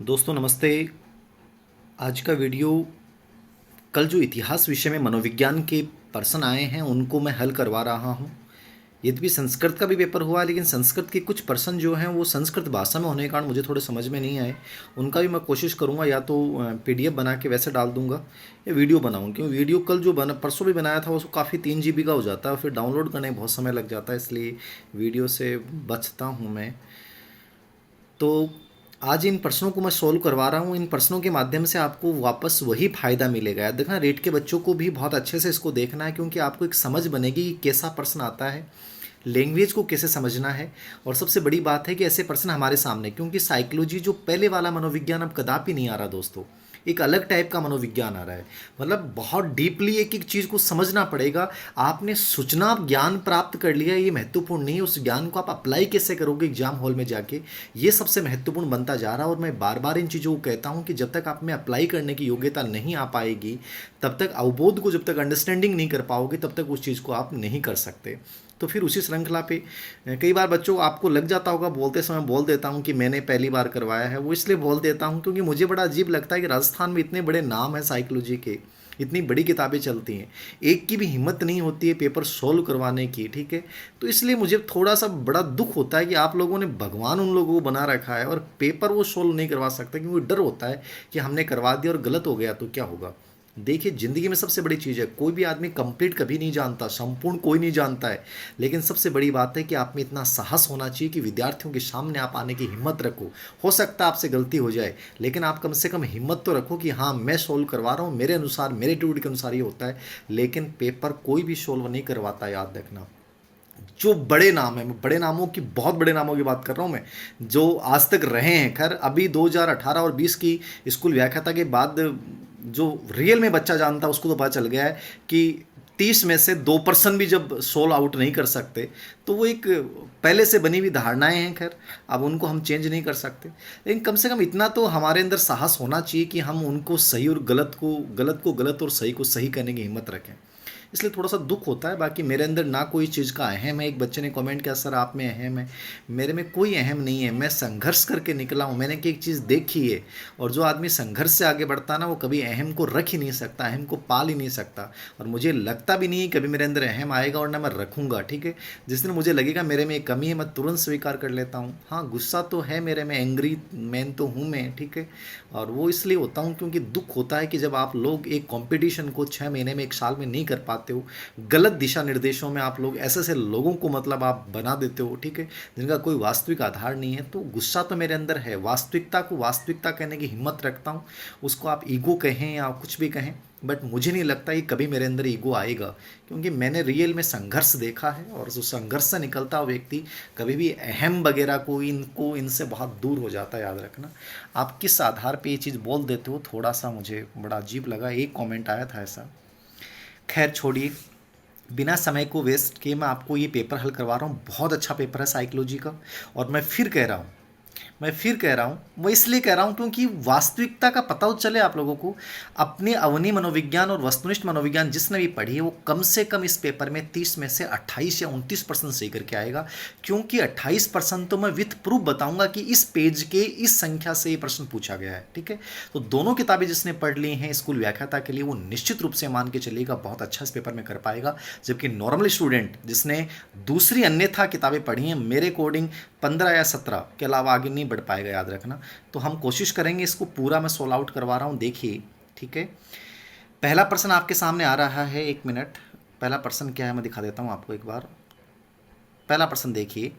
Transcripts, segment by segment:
दोस्तों नमस्ते। आज का वीडियो कल जो इतिहास विषय में मनोविज्ञान के पर्सन आए हैं उनको मैं हल करवा रहा हूँ। यद्यपि संस्कृत का भी पेपर हुआ है लेकिन संस्कृत के कुछ पर्सन जो हैं वो संस्कृत भाषा में होने के कारण मुझे थोड़े समझ में नहीं आए। उनका भी मैं कोशिश करूँगा या तो पीडीएफ बना के वैसे डाल दूंगा या वीडियो बनाऊँ, क्योंकि वीडियो कल जो बना परसों भी बनाया था वो काफ़ी 3 GB का हो जाता है और फिर डाउनलोड करने में बहुत समय लग जाता है, इसलिए वीडियो से बचता हूँ मैं। तो आज इन प्रश्नों को मैं सॉल्व करवा रहा हूँ। इन प्रश्नों के माध्यम से आपको वापस वही फ़ायदा मिलेगा। याद देखना, रेट के बच्चों को भी बहुत अच्छे से इसको देखना है, क्योंकि आपको एक समझ बनेगी कि कैसा प्रश्न आता है, लैंग्वेज को कैसे समझना है। और सबसे बड़ी बात है कि ऐसे प्रश्न हमारे सामने, क्योंकि साइकोलॉजी जो पहले वाला मनोविज्ञान अब कदापि नहीं आ रहा दोस्तों, एक अलग टाइप का मनोविज्ञान आ रहा है। मतलब बहुत डीपली एक एक चीज़ को समझना पड़ेगा। आपने सूचना ज्ञान प्राप्त कर लिया, ये महत्वपूर्ण नहीं है, उस ज्ञान को आप अप्लाई कैसे करोगे एग्जाम हॉल में जाके, ये सबसे महत्वपूर्ण बनता जा रहा है। और मैं बार बार इन चीज़ों को कहता हूँ कि जब तक आप में अप्लाई करने की योग्यता नहीं आ पाएगी, तब तक अवबोध को, जब तक अंडरस्टैंडिंग नहीं कर पाओगे, तब तक उस चीज़ को आप नहीं कर सकते। तो फिर उसी श्रृंखला पे कई बार बच्चों को आपको लग जाता होगा, बोलते समय बोल देता हूँ कि मैंने पहली बार करवाया है। वो इसलिए बोल देता हूँ क्योंकि मुझे बड़ा अजीब लगता है कि राजस्थान में इतने बड़े नाम हैं साइकोलॉजी के, इतनी बड़ी किताबें चलती हैं, एक की भी हिम्मत नहीं होती है पेपर सोल्व करवाने की। ठीक है, तो इसलिए मुझे थोड़ा सा बड़ा दुख होता है कि आप लोगों ने भगवान उन लोगों को बना रखा है और पेपर वो सोल्व नहीं करवा सकते, क्योंकि डर होता है कि हमने करवा दिया और गलत हो गया तो क्या होगा। देखिए, ज़िंदगी में सबसे बड़ी चीज़ है, कोई भी आदमी कंप्लीट कभी नहीं जानता, संपूर्ण कोई नहीं जानता है। लेकिन सबसे बड़ी बात है कि आप में इतना साहस होना चाहिए कि विद्यार्थियों के सामने आप आने की हिम्मत रखो। हो सकता है आपसे गलती हो जाए, लेकिन आप कम से कम हिम्मत तो रखो कि हाँ, मैं सोल्व करवा रहा हूँ, मेरे अनुसार, मेरे ट्यूड के अनुसार ये होता है। लेकिन पेपर कोई भी सोल्व नहीं करवाता, याद रखना। जो बड़े नाम है, मैं बड़े नामों की, बहुत बड़े नामों की बात कर रहा हूँ मैं, जो आज तक रहे हैं। खैर, अभी 2018 और 20 की स्कूल व्याख्याता के बाद जो रियल में बच्चा जानता है उसको तो पता चल गया है कि 30 में से 2% भी जब सोल आउट नहीं कर सकते, तो वो एक पहले से बनी हुई धारणाएं हैं। खैर, अब उनको हम चेंज नहीं कर सकते, लेकिन कम से कम इतना तो हमारे अंदर साहस होना चाहिए कि हम उनको सही और गलत को गलत और सही को सही करने की हिम्मत रखें। इसलिए थोड़ा सा दुख होता है। बाकी मेरे अंदर ना कोई चीज़ का अहम है। एक बच्चे ने कमेंट किया, सर आप में अहम है। मेरे में कोई अहम नहीं है, मैं संघर्ष करके निकला हूँ, मैंने कि एक चीज़ देखी है। और जो आदमी संघर्ष से आगे बढ़ता है ना, वो कभी अहम को रख ही नहीं सकता, अहम को पाल ही नहीं सकता। और मुझे लगता भी नहीं है कभी मेरे अंदर अहम आएगा, और ना मैं रखूँगा। ठीक है, जिस दिन मुझे लगेगा मेरे में एक कमी है, मैं तुरंत स्वीकार कर लेता हूँ। हाँ, गुस्सा तो है मेरे में, एंग्री मैन तो हूँ मैं। ठीक है, और वो इसलिए होता हूँ क्योंकि दुख होता है कि जब आप लोग एक कंपटीशन को 6 महीने में, 1 साल में नहीं कर पाते हो, गलत दिशा निर्देशों में आप लोग ऐसे ऐसे लोगों को मतलब आप बना देते हो, ठीक है, जिनका कोई वास्तविक आधार नहीं है। तो गुस्सा तो मेरे अंदर है, वास्तविकता को वास्तविकता कहने की हिम्मत रखता हूँ। उसको आप ईगो कहें या कुछ भी कहें, बट मुझे नहीं लगता कि कभी मेरे अंदर ईगो आएगा, क्योंकि मैंने रियल में संघर्ष देखा है। और जो संघर्ष से निकलता हुआ व्यक्ति कभी भी अहम वगैरह को, इनसे बहुत दूर हो जाता है, याद रखना। आप किस आधार पे ये चीज़ बोल देते हो, थोड़ा सा मुझे बड़ा अजीब लगा। एक कमेंट आया था ऐसा, खैर छोड़िए। बिना समय को वेस्ट किए मैं आपको ये पेपर हल करवा रहा हूँ। बहुत अच्छा पेपर है साइकोलॉजी का। और मैं फिर कह रहा हूँ, वो इसलिए कह रहा हूँ क्योंकि वास्तविकता का पता तो चले आप लोगों को। अपने अवनी मनोविज्ञान और वस्तुनिष्ठ मनोविज्ञान जिसने भी पढ़ी है, वो कम से कम इस पेपर में 30 में से 28 या 29% सही करके आएगा। क्योंकि 28% तो मैं विथ प्रूफ बताऊंगा कि इस पेज के इस संख्या से ये प्रश्न पूछा गया है। ठीक है, तो दोनों किताबें जिसने पढ़ ली हैं स्कूल व्याख्याता के लिए, वो निश्चित रूप से मान के चलिएगा बहुत अच्छा इस पेपर में कर पाएगा। जबकि नॉर्मल स्टूडेंट जिसने दूसरी अन्यथा किताबें पढ़ी हैं, मेरे अकॉर्डिंग 15 या 17 के अलावा आगे नहीं बढ़ पाएगा, याद रखना। तो हम कोशिश करेंगे इसको पूरा, मैं सोल्व आउट करवा रहा हूँ, देखिए। ठीक है, पहला प्रश्न आपके सामने आ रहा है, 1 मिनट। पहला प्रश्न क्या है मैं दिखा देता हूँ आपको एक बार। पहला प्रश्न देखिए,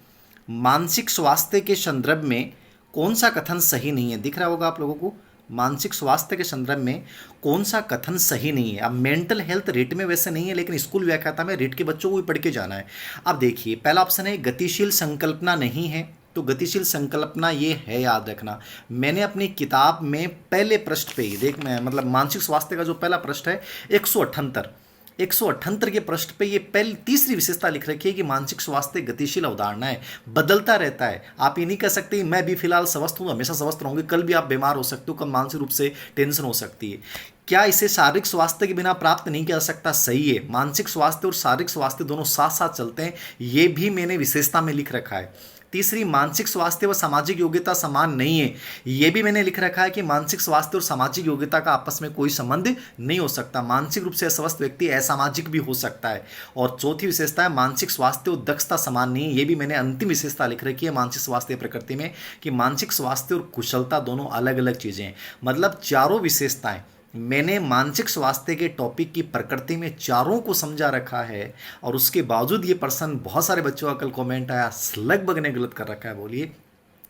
मानसिक स्वास्थ्य के संदर्भ में कौन सा कथन सही नहीं है? दिख रहा होगा आप लोगों को, मानसिक स्वास्थ्य के संदर्भ में कौन सा कथन सही नहीं है। अब मेंटल हेल्थ रेट में वैसे नहीं है, लेकिन स्कूल व्याख्याता में रेट के बच्चों को भी पढ़ के जाना है। अब देखिए, पहला ऑप्शन है गतिशील संकल्पना नहीं है। तो गतिशील संकल्पना ये है, याद रखना। मैंने अपनी किताब में पहले पृष्ठ पे ही देख, मैं मतलब मानसिक स्वास्थ्य का जो पहला पृष्ठ है 178 के पृष्ठ पे ये पहली तीसरी विशेषता लिख रखी है कि मानसिक स्वास्थ्य गतिशील अवधारणा है, बदलता रहता है। आप ये नहीं कह सकते मैं भी फिलहाल स्वस्थ हूँ, हमेशा स्वस्थ रहूंगी, कल भी आप बीमार हो सकते हो, कल मानसिक रूप से टेंशन हो सकती है। क्या इसे शारीरिक स्वास्थ्य के बिना प्राप्त नहीं किया जा सकता? सही है, मानसिक स्वास्थ्य और शारीरिक स्वास्थ्य दोनों साथ साथ चलते हैं, ये भी मैंने विशेषता में लिख रखा है। तीसरी, मानसिक स्वास्थ्य व सामाजिक योग्यता समान नहीं है। ये भी मैंने लिख रखा है कि मानसिक स्वास्थ्य और सामाजिक योग्यता का आपस में कोई संबंध नहीं हो सकता। मानसिक रूप से अस्वस्थ व्यक्ति असामाजिक भी हो सकता है। और चौथी विशेषता है मानसिक स्वास्थ्य और दक्षता समान नहीं है। ये भी मैंने अंतिम विशेषता लिख रखी है मानसिक स्वास्थ्य प्रकृति में, कि मानसिक स्वास्थ्य और कुशलता दोनों अलग अलग चीजें हैं। मतलब चारों विशेषताएं मैंने मानसिक स्वास्थ्य के टॉपिक की प्रकृति में चारों को समझा रखा है। और उसके बावजूद ये पर्सन, बहुत सारे बच्चों का कल कमेंट आया, लगभग ने गलत कर रखा है। बोलिए,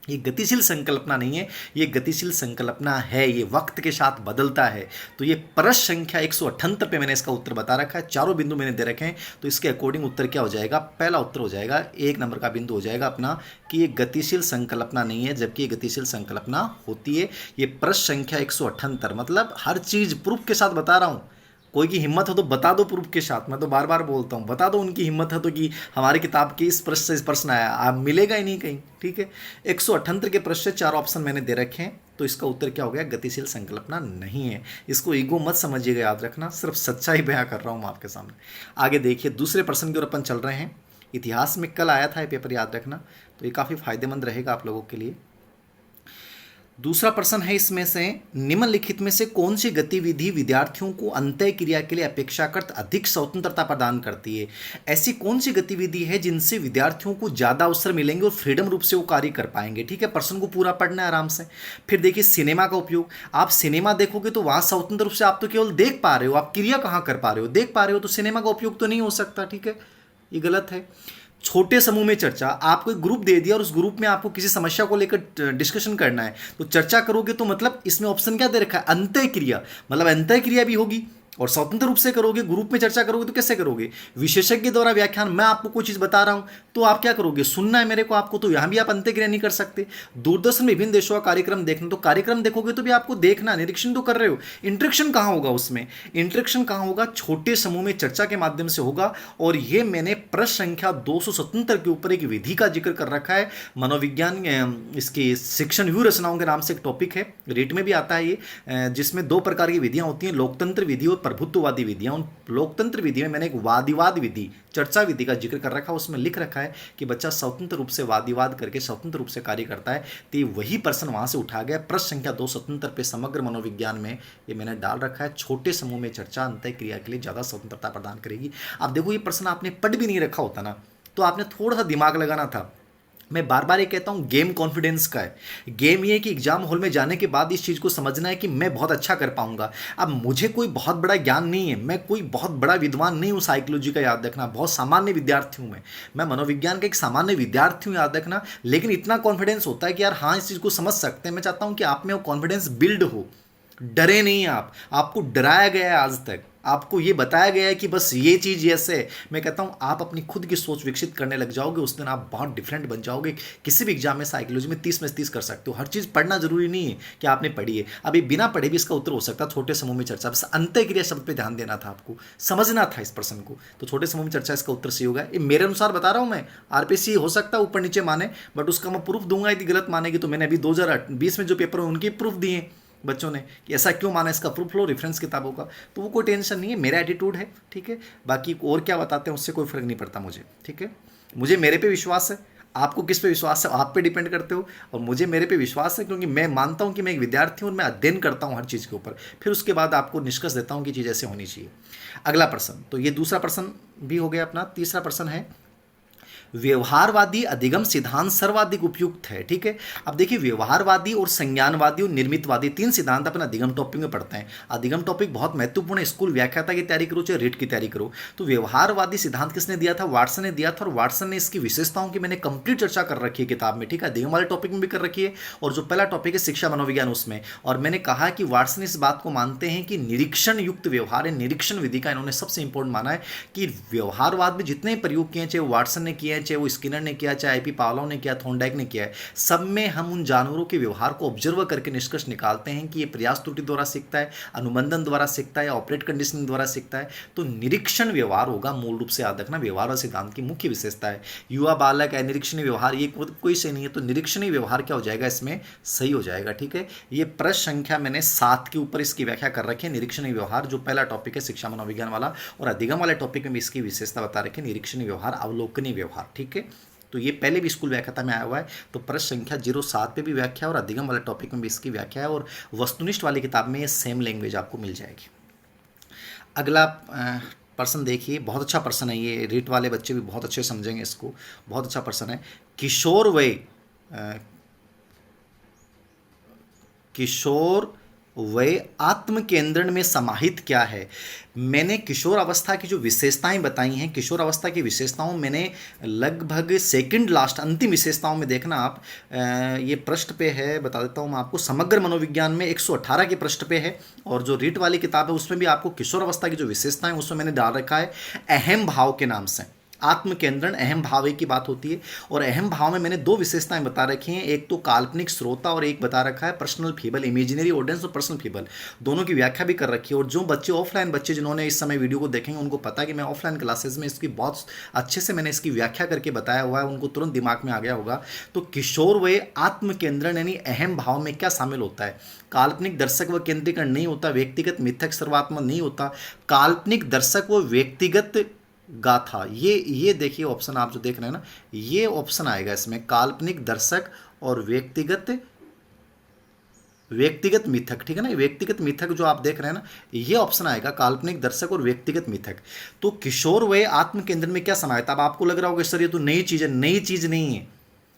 ये गतिशील संकल्पना नहीं है, ये गतिशील संकल्पना है, ये वक्त के साथ बदलता है। तो ये प्रश्न संख्या 178 पे मैंने इसका उत्तर बता रखा है, चारों बिंदु मैंने दे रखे हैं। तो इसके अकॉर्डिंग उत्तर क्या हो जाएगा? पहला उत्तर हो जाएगा, 1 नंबर का बिंदु हो जाएगा अपना, कि ये गतिशील संकल्पना नहीं है, जबकि ये गतिशील संकल्पना होती है। ये प्रश्न संख्या 178, मतलब हर चीज प्रूफ के साथ बता रहा हूं। कोई की हिम्मत हो तो बता दो प्रूफ के साथ, मैं तो बार बार बोलता हूँ, बता दो उनकी हिम्मत है तो, कि हमारी किताब के इस प्रश्न से इस प्रश्न आया, आप मिलेगा ही नहीं कहीं। ठीक है, 178 के प्रश्न से 4 ऑप्शन मैंने दे रखे हैं। तो इसका उत्तर क्या हो गया? गतिशील संकल्पना नहीं है। इसको ईगो मत समझिएगा, याद रखना, सिर्फ सच्चाई बयां कर रहा हूँ मैं आपके सामने। आगे देखिए, दूसरे प्रश्न की ओर अपन चल रहे हैं। इतिहास में कल आया था ये पेपर, याद रखना, तो ये काफ़ी फायदेमंद रहेगा आप लोगों के लिए। दूसरा प्रश्न है इसमें से, निम्नलिखित में से कौन सी गतिविधि विद्यार्थियों को अंतः क्रिया के लिए अपेक्षाकृत अधिक स्वतंत्रता प्रदान करती है? ऐसी कौन सी गतिविधि है जिनसे विद्यार्थियों को ज्यादा अवसर मिलेंगे और फ्रीडम रूप से वो कार्य कर पाएंगे? ठीक है, प्रश्न को पूरा पढ़ना है आराम से। फिर देखिए, सिनेमा का उपयोग। आप सिनेमा देखोगे तो वहां स्वतंत्र रूप से आप तो केवल देख पा रहे हो, आप क्रिया कहां कर पा रहे हो? देख पा रहे हो, तो सिनेमा का उपयोग तो नहीं हो सकता। ठीक है, ये गलत है। छोटे समूह में चर्चा। आपको एक ग्रुप दे दिया और उस ग्रुप में आपको किसी समस्या को लेकर डिस्कशन करना है, तो चर्चा करोगे, तो मतलब इसमें ऑप्शन क्या दे रखा है? अंतः क्रिया, मतलब अंतः क्रिया भी होगी और स्वतंत्र रूप से करोगे। ग्रुप में चर्चा करोगे तो कैसे करोगे? विशेषज्ञ द्वारा व्याख्यान, मैं आपको कोई चीज बता रहा हूं तो आप क्या करोगे? सुनना है मेरे को आपको, तो यहां भी आप अंतः क्रिया नहीं कर सकते। दूरदर्शन में विभिन्न देशों का कार्यक्रम देखना, तो कार्यक्रम देखोगे तो भी आपको देखना, निरीक्षण तो कर रहे हो। इंटरेक्शन कहां होगा उसमें? इंटरेक्शन कहां होगा? छोटे समूह में चर्चा के माध्यम से होगा। और ये मैंने प्रश्न संख्या 277 के ऊपर एक विधि का जिक्र कर रखा है। मनोविज्ञान इसकी शिक्षण व्यू रचनाओं के नाम से एक टॉपिक है, रेट में भी आता है ये, जिसमें 2 प्रकार की विधियां होती हैं, लोकतंत्र विधि और प्रभुत्ववादी विधियां। उन लोकतंत्र विधि में मैंने एक वादिवाद विधि, चर्चा विधि का जिक्र कर रखा है। उसमें लिख रखा है कि बच्चा स्वतंत्र रूप से वादिवाद करके स्वतंत्र रूप से कार्य करता है। तो वही प्रश्न वहां से उठा गया। प्रश्न संख्या 277 पे समग्र मनोविज्ञान में ये मैंने डाल रखा है। छोटे समूह में चर्चा अंतः क्रिया के लिए ज्यादा स्वतंत्रता प्रदान करेगी। अब देखो, ये प्रश्न आपने पढ़ भी नहीं रखा होता ना, तो आपने थोड़ा सा दिमाग लगाना था। मैं बार बार ये कहता हूँ, गेम कॉन्फिडेंस का है। गेम ये है कि एग्जाम हॉल में जाने के बाद इस चीज़ को समझना है कि मैं बहुत अच्छा कर पाऊंगा। अब मुझे कोई बहुत बड़ा ज्ञान नहीं है, मैं कोई बहुत बड़ा विद्वान नहीं हूँ साइकोलॉजी का, याद रखना, बहुत सामान्य विद्यार्थी हूँ मैं मनोविज्ञान का एक सामान्य विद्यार्थी हूँ, याद रखना। लेकिन इतना कॉन्फिडेंस होता है कि यार हाँ, इस चीज़ को समझ सकते हैं। मैं चाहता हूँ कि आप में वो कॉन्फिडेंस बिल्ड हो, डरे नहीं आप। आपको डराया गया है आज तक, आपको ये बताया गया है कि बस ये चीज़ ऐसे है। मैं कहता हूँ आप अपनी खुद की सोच विकसित करने लग जाओगे, उस दिन आप बहुत डिफरेंट बन जाओगे। किसी भी एग्जाम में साइकोलॉजी में 30 में से 30 कर सकते हो। हर चीज़ पढ़ना जरूरी नहीं है कि आपने पढ़ी है। अभी बिना पढ़े भी इसका उत्तर हो सकता है। छोटे समूह में चर्चा, बस अंतः क्रिया शब्द पे ध्यान देना था, आपको समझना था इस प्रश्न को। तो छोटे समूह में चर्चा इसका उत्तर सही होगा। ये मेरे अनुसार बता रहा हूँ मैं, आरपीसी हो सकता है ऊपर नीचे माने, बट उसका मैं प्रूफ दूंगा। यदि गलत मानेगी तो मैंने अभी 2020 में जो पेपर है उनके प्रूफ दिए बच्चों ने कि ऐसा क्यों माना, इसका प्रूफ लो रेफरेंस किताबों का। तो वो कोई टेंशन नहीं है, मेरा एटीट्यूड है। ठीक है, बाकी और क्या बताते हैं उससे कोई फर्क नहीं पड़ता मुझे। ठीक है, मुझे मेरे पे विश्वास है, आपको किस पे विश्वास है आप पे डिपेंड करते हो। और मुझे मेरे पे विश्वास है क्योंकि मैं मानता हूं कि मैं एक विद्यार्थी हूं और मैं अध्ययन करता हूं हर चीज़ के ऊपर, फिर उसके बाद आपको निष्कर्ष देता हूं कि चीज़ ऐसे होनी चाहिए। अगला प्रश्न, तो ये दूसरा प्रश्न भी हो गया अपना। तीसरा प्रश्न है, व्यवहारवादी अधिगम सिद्धांत सर्वाधिक उपयुक्त है। ठीक है, अब देखिए, व्यवहारवादी और संज्ञानवादी और निर्मितवादी 3 सिद्धांत अपन अधिगम टॉपिक में पढ़ते हैं। अधिगम टॉपिक बहुत महत्वपूर्ण है, स्कूल व्याख्याता की तैयारी करो चाहे रेट की तैयारी करो। तो व्यवहारवादी सिद्धांत किसने दिया था? वाटसन ने दिया था। और वाटसन ने इसकी विशेषताओं की मैंने कंप्लीट चर्चा कर रखी है किताब में। ठीक है, अधिगम वाले टॉपिक में भी कर रखी है, और जो पहला टॉपिक है शिक्षा मनोविज्ञान उसमें। और मैंने कहा कि वाटसन इस बात को मानते हैं कि निरीक्षण युक्त व्यवहार है, निरीक्षण विधि का इन्होंने सबसे इंपॉर्टेंट माना है कि व्यवहारवाद में जितने प्रयोग किए, चाहे वो वाटसन ने किए, चाहे वो स्किनर ने किया, चाहे आईपी पावलोव ने किया, थॉर्नडाइक ने किया है, सब में हम उन जानवरों के व्यवहार को ऑब्जर्व करके निष्कर्ष निकालते हैं कि ये प्रयास त्रुटि द्वारा सीखता है, अनुबंधन द्वारा सीखता है, या ऑपरेट कंडीशनिंग द्वारा सीखता है। तो निरीक्षण व्यवहार होगा मूल रूप से, याद रखना, व्यवहार सिद्धांत की मुख्य विशेषता है। युवा बालक है, निरीक्षणी व्यवहार, ये कोई सही नहीं है। तो निरीक्षणी व्यवहार क्या हो जाएगा इसमें? सही हो जाएगा। ठीक है, ये प्रश्न संख्या मैंने 7 के ऊपर इसकी व्याख्या कर रखी है। निरीक्षणी व्यवहार जो पहला टॉपिक है शिक्षा मनोविज्ञान वाला, और अधिगम वाले टॉपिक में भी इसकी विशेषता बता रखी है, निरीक्षणी व्यवहार, अवलोकनीय व्यवहार। ठीक है, तो ये पहले भी स्कूल व्याख्याता में आया हुआ है। तो प्रश्न संख्या 07 पे भी व्याख्या है और अधिगम वाले टॉपिक में भी इसकी व्याख्या है, और वस्तुनिष्ठ वाली किताब में ये सेम लैंग्वेज आपको मिल जाएगी। अगला प्रश्न देखिए, बहुत अच्छा प्रश्न है ये, रीट वाले बच्चे भी बहुत अच्छे समझेंगे इसको, बहुत अच्छा प्रश्न है। किशोर वय आत्म केंद्रण में समाहित क्या है? मैंने किशोर अवस्था की जो विशेषताएं बताई हैं, किशोर अवस्था की विशेषताओं मैंने लगभग सेकंड लास्ट अंतिम विशेषताओं में देखना आप, ये पृष्ठ पे है, बता देता हूँ मैं आपको, समग्र मनोविज्ञान में 118 के पृष्ठ पे है, और जो रीट वाली किताब है उसमें भी आपको किशोर अवस्था की जो विशेषताएं उसमें मैंने डाल रखा है अहम भाव के नाम से। आत्म केंद्रण अहम भाव की बात होती है, और अहम भाव में मैंने दो विशेषताएं बता रखी हैं, एक तो काल्पनिक श्रोता और एक बता रखा है पर्सनल फीबल, इमेजिनरी ऑडियंस और पर्सनल फीबल, दोनों की व्याख्या भी कर रखी है। और जो बच्चे ऑफलाइन बच्चे जिन्होंने इस समय वीडियो को देखेंगे उनको पता है कि मैं ऑफलाइन क्लासेस में इसकी बहुत अच्छे से मैंने इसकी व्याख्या करके बताया हुआ है, उनको तुरंत दिमाग में आ गया होगा। तो किशोर वय आत्म केंद्रण यानी अहम भाव में क्या शामिल होता है? काल्पनिक दर्शक व केंद्रीकरण नहीं होता, व्यक्तिगत मिथक सर्वात्मक नहीं होता, काल्पनिक दर्शक व व्यक्तिगत गाथा, ये देखिए ऑप्शन आप जो देख रहे हैं ना, ये ऑप्शन आएगा इसमें, काल्पनिक दर्शक और व्यक्तिगत मिथक, ठीक है ना, व्यक्तिगत मिथक जो आप देख रहे हैं ना, ये ऑप्शन आएगा, काल्पनिक दर्शक और व्यक्तिगत मिथक। तो किशोर वय आत्म केंद्र में क्या समाहित? अब आपको लग रहा होगा सर ये तो नई चीज है, नई चीज नहीं है,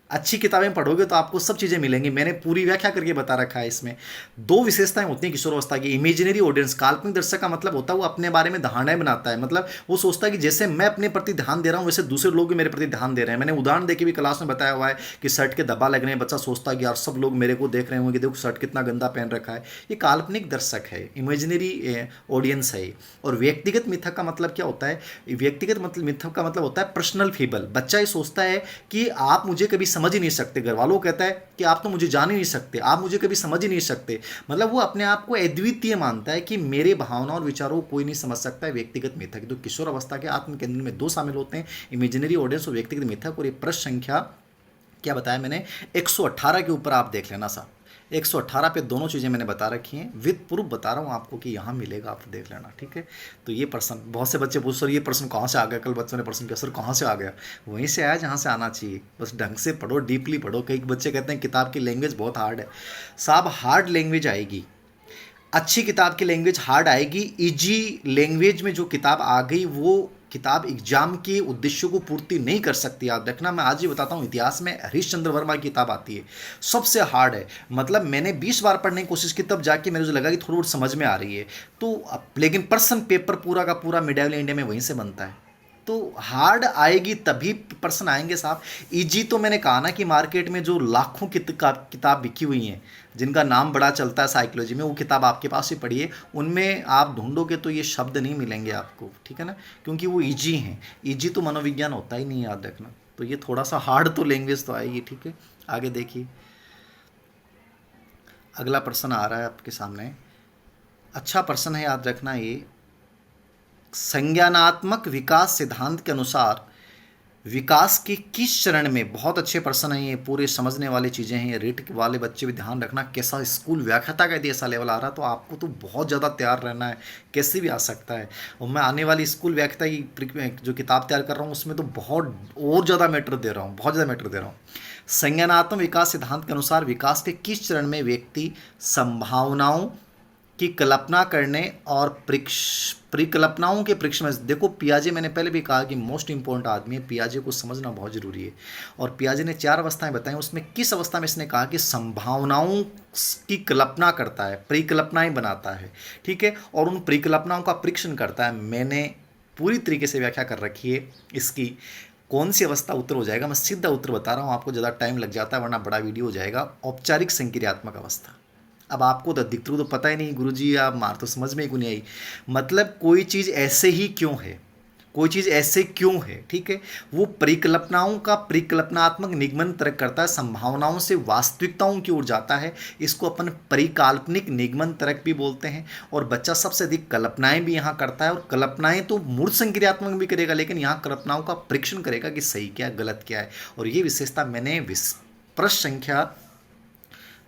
अच्छी किताबें पढ़ोगे तो आपको सब चीज़ें मिलेंगी, मैंने पूरी व्याख्या करके बता रखा है। इसमें दो विशेषताएं होती हैं किशोर अवस्था की, इमेजिनरी ऑडियंस, काल्पनिक दर्शक का मतलब होता है वो अपने बारे में धारणाएं बनाता है, मतलब वो सोचता है कि जैसे मैं अपने प्रति ध्यान दे रहा हूँ वैसे दूसरे लोग भी मेरे प्रति ध्यान दे रहे हैं। मैंने उदाहरण देके भी क्लास में बताया हुआ है कि शर्ट के धब्बा लग रहे हैं, बच्चा सोचता है कि यार सब लोग मेरे को देख रहे होंगे, देखो शर्ट कितना गंदा पहन रखा है, ये काल्पनिक दर्शक है, इमेजिनरी ऑडियंस है। और व्यक्तिगत मिथक का मतलब क्या होता है? व्यक्तिगत मतलब मिथक का मतलब होता है पर्सनल फीबल, बच्चा ये सोचता है कि आप मुझे कभी समझ ही नहीं सकते, वालों कहता है कि आप तो मुझे जान ही नहीं सकते, आप मुझे कभी समझ ही नहीं सकते, मतलब वो अपने आप को अद्वितीय मानता है कि मेरे भावनाओं और विचारों को कोई नहीं समझ सकता है, व्यक्तिगत मिथक। तो किशोर अवस्था के आत्म केंद्र में दो शामिल होते हैं, इमेजिनरी ऑडियंस और व्यक्तिगत मिथक। और ये प्रश्न संख्या क्या बताया मैंने, 118 के ऊपर आप देख लेना साहब, 118 पे दोनों चीज़ें मैंने बता रखी हैं, विद प्रूफ बता रहा हूँ आपको कि यहाँ मिलेगा, आप देख लेना, ठीक है। तो ये प्रश्न बहुत से बच्चे पूछ सर ये प्रश्न कहाँ से आ गया, कल बच्चों ने प्रश्न किया सर कहाँ से आ गया, वहीं से आया जहाँ से आना चाहिए, बस ढंग से पढ़ो, डीपली पढ़ो। कई बच्चे कहते हैं किताब की लैंग्वेज बहुत हार्ड है, साहब हार्ड लैंग्वेज आएगी, अच्छी किताब की लैंग्वेज हार्ड आएगी, इजी लैंग्वेज में जो किताब आ गई वो किताब एग्जाम के उद्देश्यों को पूर्ति नहीं कर सकती। याद रखना, मैं आज ही बताता हूँ, इतिहास में हरीशचंद्र वर्मा की किताब आती है, सबसे हार्ड है, मतलब मैंने 20 बार पढ़ने की कोशिश की तब जाके मुझे लगा कि थोड़ी बहुत समझ में आ रही है। तो लेकिन प्रश्न पेपर पूरा का पूरा मिड लेवल इंडिया में वहीं से बनता है, तो हार्ड आएगी तभी प्रश्न आएंगे साहब। इजी तो मैंने कहा ना कि मार्केट में जो लाखों किताब बिकी हुई हैं जिनका नाम बड़ा चलता है साइकोलॉजी में, वो किताब आपके पास ही पढ़िए, उनमें आप ढूंढोगे तो ये शब्द नहीं मिलेंगे आपको, ठीक है ना, क्योंकि वो इजी हैं। इजी तो मनोविज्ञान होता ही नहीं, याद रखना। तो ये थोड़ा सा हार्ड तो लैंग्वेज तो आएगी, ठीक है। आगे देखिए, अगला प्रश्न आ रहा है आपके सामने, अच्छा प्रश्न है, याद रखना। ये संज्ञानात्मक विकास सिद्धांत के अनुसार विकास के किस चरण में, बहुत अच्छे प्रश्न हैं ये, पूरे समझने वाली चीज़ें हैं, ये रीट वाले बच्चे भी ध्यान रखना। कैसा स्कूल व्याख्याता का यदि ऐसा लेवल आ रहा तो आपको तो बहुत ज़्यादा तैयार रहना है, कैसे भी आ सकता है। और मैं आने वाली स्कूल व्याख्याता की जो किताब तैयार कर रहा हूँ उसमें तो बहुत और ज़्यादा मैटर दे रहा हूँ, बहुत ज़्यादा मैटर दे रहा हूँ। संज्ञानात्मक विकास सिद्धांत के अनुसार विकास के किस चरण में व्यक्ति संभावनाओं की कल्पना करने और परिकल्पनाओं के परीक्षण में, देखो पियाजे मैंने पहले भी कहा कि मोस्ट इंपॉर्टेंट आदमी है, पियाजे को समझना बहुत जरूरी है। और पियाजे ने 4 अवस्थाएं बताई, उसमें किस अवस्था में इसने कहा कि संभावनाओं की कल्पना करता है, परिकल्पनाएं बनाता है, ठीक है, और उन परिकल्पनाओं का परीक्षण करता है। मैंने पूरी तरीके से व्याख्या कर रखी है इसकी, कौन सी अवस्था उत्तर हो जाएगा, मैं सीधा उत्तर बता रहा हूँ, आपको ज़्यादा टाइम लग जाता है वरना बड़ा वीडियो हो जाएगा। औपचारिक संक्रियात्मक अवस्था। अब आपको तो दिखते तो पता ही नहीं गुरुजी, आप मार तो समझ में ही नहीं आई, मतलब कोई चीज़ ऐसे ही क्यों है, कोई चीज़ ऐसे क्यों है, ठीक है, वो परिकल्पनाओं का परिकल्पनात्मक निगमन तर्क करता है, संभावनाओं से वास्तविकताओं की ओर जाता है, इसको अपन परिकाल्पनिक निगमन तर्क भी बोलते हैं। और बच्चा सबसे अधिक कल्पनाएं भी यहाँ करता है, और कल्पनाएं तो मूर्त संक्रियात्मक भी करेगा, लेकिन यहाँ कल्पनाओं का परीक्षण करेगा कि सही क्या है गलत क्या है। और ये विशेषता मैंने प्रश्न संख्या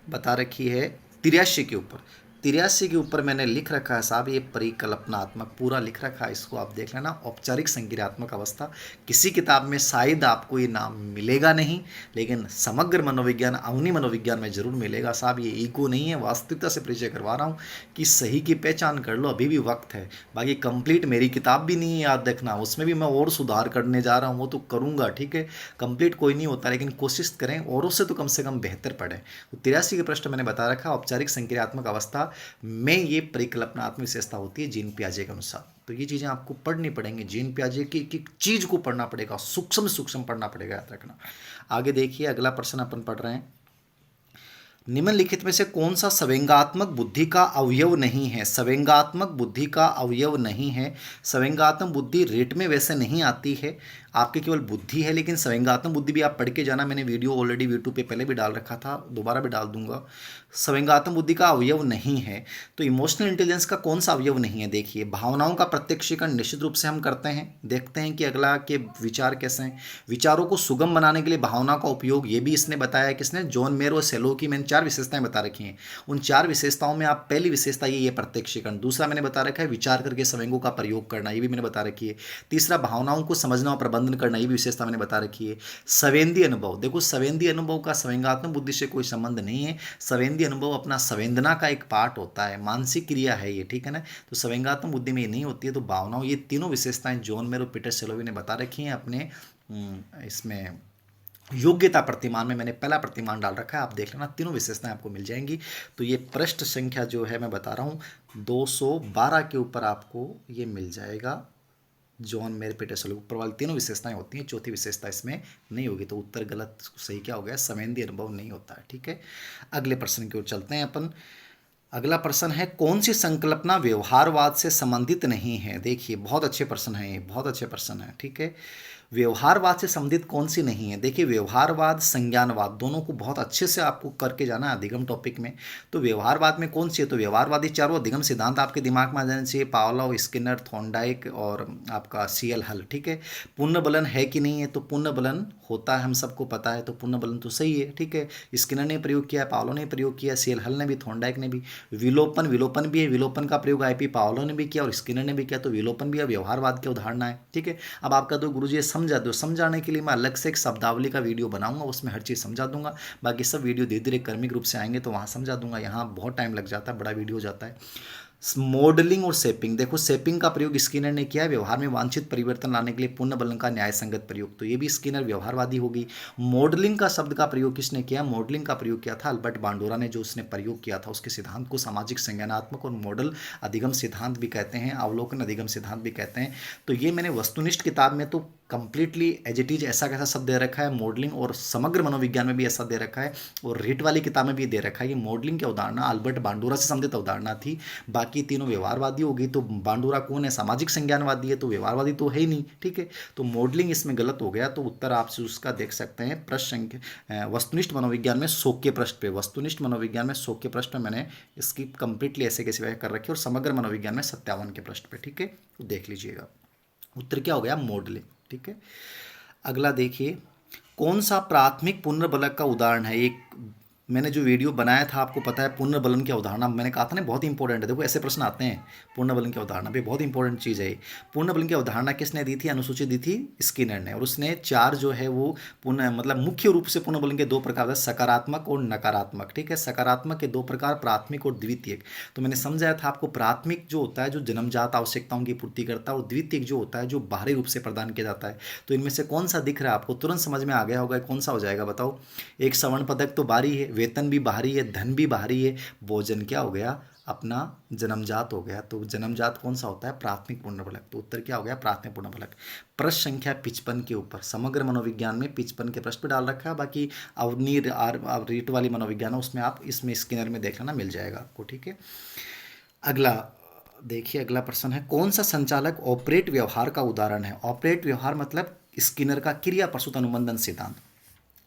बता रखी है 83 के ऊपर, 83 के ऊपर मैंने लिख रखा है साहब, ये परिकल्पनात्मक पूरा लिख रखा है, इसको आप देख लेना। औपचारिक संक्रियात्मक अवस्था किसी किताब में शायद आपको ये नाम मिलेगा नहीं, लेकिन समग्र मनोविज्ञान, अवनी मनोविज्ञान में जरूर मिलेगा साहब। ये ईगो नहीं है, वास्तविकता से परिचय करवा रहा हूँ कि सही की पहचान कर लो, अभी भी वक्त है। बाकी कंप्लीट मेरी किताब भी नहीं है, याद रखना, उसमें भी मैं और सुधार करने जा रहा हूँ, वो तो करूँगा, ठीक है। कंप्लीट कोई नहीं होता, लेकिन कोशिश करें औरों से कम बेहतर पढ़ें। तो 83 के प्रश्न मैंने बता रखा, औपचारिक संक्रियात्मक अवस्था में ये परिकल्पनात्मक विशेषता होती है जीन पियाजे के अनुसार। तो ये चीज़ें आपको पढ़नी पड़ेंगी, जीन पियाजे की एक चीज़ को पढ़ना पड़ेगा, सूक्ष्म पढ़ना पड़ेगा, याद रखना। आगे देखिए, अगला प्रश्न अपन पढ़ रहे हैं, निम्नलिखित में से कौन सा संवेगात्मक बुद्धि का अवयव नहीं है? संवेगात्मक बुद्धि का अवयव नहीं है। संवेगात्मक बुद्धि रेट में वैसे नहीं आती है, आपकी केवल बुद्धि है, लेकिन संवेगात्मक बुद्धि भी आप पढ़ के जाना, मैंने वीडियो ऑलरेडी यूट्यूब पे पहले भी डाल रखा था, दोबारा भी डाल दूंगा। संवेगात्मक बुद्धि का अवयव नहीं है। तो इमोशनल इंटेलिजेंस का कौन सा अवयव नहीं है? देखिए, भावनाओं का प्रत्यक्षीकरण निश्चित रूप से हम करते हैं। देखते हैं कि अगला के विचार कैसे हैं। विचारों को सुगम बनाने के लिए भावना का उपयोग, ये भी इसने बताया है, किसने? जॉन मेयर और सेलो की। मैंने 4 विशेषताएं बता रखी हैं। उन 4 विशेषताओं में आप पहली विशेषता ये प्रत्यक्षीकरण, दूसरा मैंने बता रखा है विचार करके संवेगों का प्रयोग करना, ये भी मैंने बता रखी है। तीसरा भावनाओं को समझना और प्रबंधन करना, ये भी विशेषता मैंने बता रखी है। संवेदी अनुभव, देखो संवेदी अनुभव का संवेगात्मक बुद्धि से कोई संबंध नहीं है। संवेदी अनुभव अपना संवेदना का एक पार्ट होता है, मानसिक क्रिया है ये, ठीक है ना। तो संवेगात्मक बुद्धि में ये नहीं होती है। तो भावनाओं, ये तीनों विशेषताएं जॉन मेयर और पीटर सेलोवी ने बता रखी हैं अपने इसमें योग्यता प्रतिमान में। मैंने पहला प्रतिमान डाल रखा है, आप देख लेना, तीनों विशेषताएं आपको मिल जाएंगी। तो ये पृष्ठ संख्या जो है मैं बता रहा हूँ 212 के ऊपर आपको ये मिल जाएगा। जॉन मेयर पीटर सेलोवी, ऊपर वाली तीनों विशेषताएं होती हैं, चौथी विशेषता इसमें नहीं होगी। तो उत्तर गलत, सही क्या हो गया? संवेदी अनुभव नहीं होता है, ठीक है। अगले प्रश्न की ओर चलते हैं अपन। अगला प्रश्न है, कौन सी संकल्पना व्यवहारवाद से संबंधित नहीं है? देखिए, बहुत अच्छे प्रश्न हैं ये, बहुत अच्छे प्रश्न हैं, ठीक है। व्यवहारवाद से संबंधित कौन सी नहीं है? देखिए, व्यवहारवाद, संज्ञानवाद, दोनों को बहुत अच्छे से आपको करके जाना है अधिगम टॉपिक में। तो व्यवहारवाद में कौन सी है? तो व्यवहारवादी चारों अधिगम सिद्धांत आपके दिमाग में आ जाने चाहिए, पावलोव, स्किनर, थॉर्नडाइक और आपका सीएल हल, ठीक है। पुण्य बलन है कि नहीं है? तो पुण्य बलन होता है, हम सबको पता है, तो पुण्य बलन तो सही है, ठीक है। स्किनर ने प्रयोग किया, पावलोव ने प्रयोग किया, सीएल हल ने भी, थॉर्नडाइक ने भी। विलोपन भी है, विलोपन का प्रयोग आईपी पावलोव ने भी किया और स्किनर ने भी किया, तो विलोपन भी व्यवहारवाद की अवधारणा है, ठीक है। अब आपका तो गुरुजी समझा दो, समझाने के लिए मैं अलग से एक शब्दावली का वीडियो बनाऊंगा, उसमें हर चीज़ समझा दूंगा। बाकी सब वीडियो धीरे धीरे क्रमिक रूप से आएंगे तो वहाँ समझा दूंगा, यहाँ बहुत टाइम लग जाता है, बड़ा वीडियो हो जाता है। मॉडलिंग और शेपिंग, देखो शेपिंग का प्रयोग स्किनर ने किया है, व्यवहार में वांछित परिवर्तन लाने के लिए पुण्य बलन का न्याय संगत प्रयोग, तो ये भी स्किनर व्यवहारवादी होगी। मॉडलिंग का शब्द का प्रयोग किसने किया? मॉडलिंग का प्रयोग किया था अल्बर्ट बांडोरा ने, जो उसने प्रयोग किया था, उसके सिद्धांत को सामाजिक संज्ञानात्मक और मॉडल अधिगम सिद्धांत भी कहते हैं, अवलोकन अधिगम सिद्धांत भी कहते हैं। तो ये मैंने वस्तुनिष्ठ किताब में तो कंप्लीटली एज इट इज ऐसा कैसा शब्द दे रखा है, मॉडलिंग और समग्र मनोविज्ञान में भी ऐसा दे रखा है, और रेट वाली किताब में भी दे रखा है। ये मॉडलिंग की अवधारणा अल्बर्ट बांडोरा से संबंधित अवधारणा थी, बाकी तीनों व्यवहारवादी होगी। तो बांडोरा कौन है? सामाजिक संज्ञानवादी है, तो व्यवहारवादी तो है ही नहीं, ठीक है। तो मॉडलिंग इसमें गलत हो गया, तो उत्तर आप उसका देख सकते हैं प्रश्न वस्तुनिष्ठ मनोविज्ञान में 100 के प्रश्न पे, वस्तुनिष्ठ मनोविज्ञान में 100 के प्रश्न पे मैंने इसकी कंप्लीटली ऐसे कैसे व्याख्या कर रखी है, और समग्र मनोविज्ञान में 57 के प्रश्न पे, ठीक है। तो देख लीजिएगा, उत्तर क्या हो गया? मॉडलिंग, ठीक है। अगला देखिए, कौन सा प्राथमिक पुनर्बलक का उदाहरण है? एक मैंने जो वीडियो बनाया था, आपको पता है, पुनर्बलन की अवधारणा, मैंने कहा था ना बहुत इंपॉर्टेंट है। देखो ऐसे प्रश्न आते हैं, पुनर्बलन की अवधारणा भी बहुत इंपॉर्टेंट चीज़ है। पुनर्बलन की अवधारणा किसने दी थी? अनुसूची दी थी स्किनर ने, और उसने 4 जो है वो मतलब मुख्य रूप से पुनर्बलन के 2 प्रकार है, सकारात्मक और नकारात्मक, ठीक है। सकारात्मक के 2 प्रकार, प्राथमिक और द्वितीयक। तो मैंने समझाया था आपको, प्राथमिक जो होता है जो जन्मजात आवश्यकताओं की पूर्ति करता है, और द्वितीयक जो होता है जो बाहरी रूप से प्रदान किया जाता है। तो इनमें से कौन सा दिख रहा है आपको? तुरंत समझ में आ गया होगा, कौन सा हो जाएगा बताओ? एक स्वर्ण पदक तो बाहरी है, वेतन भी बाहरी है, धन भी बाहरी है, भोजन क्या हो गया? अपना जन्मजात हो गया। तो जन्मजात कौन सा होता है? प्राथमिक पुनर्बलक। तो उत्तर क्या हो गया? प्राथमिक पुनर्बलक। प्रश्न संख्या 55 के ऊपर, समग्र मनोविज्ञान में 55 के प्रश्न पे डाल रखा है, बाकी अवनी रीट वाली मनोविज्ञान उसमें आप इसमें स्किनर में देख लेना, मिल जाएगा आपको, ठीक है। अगला देखिए, अगला प्रश्न है, कौन सा संचालक ऑपरेट व्यवहार का उदाहरण है? ऑपरेट व्यवहार मतलब स्किनर का क्रिया प्रसूत अनुबंधन सिद्धांत।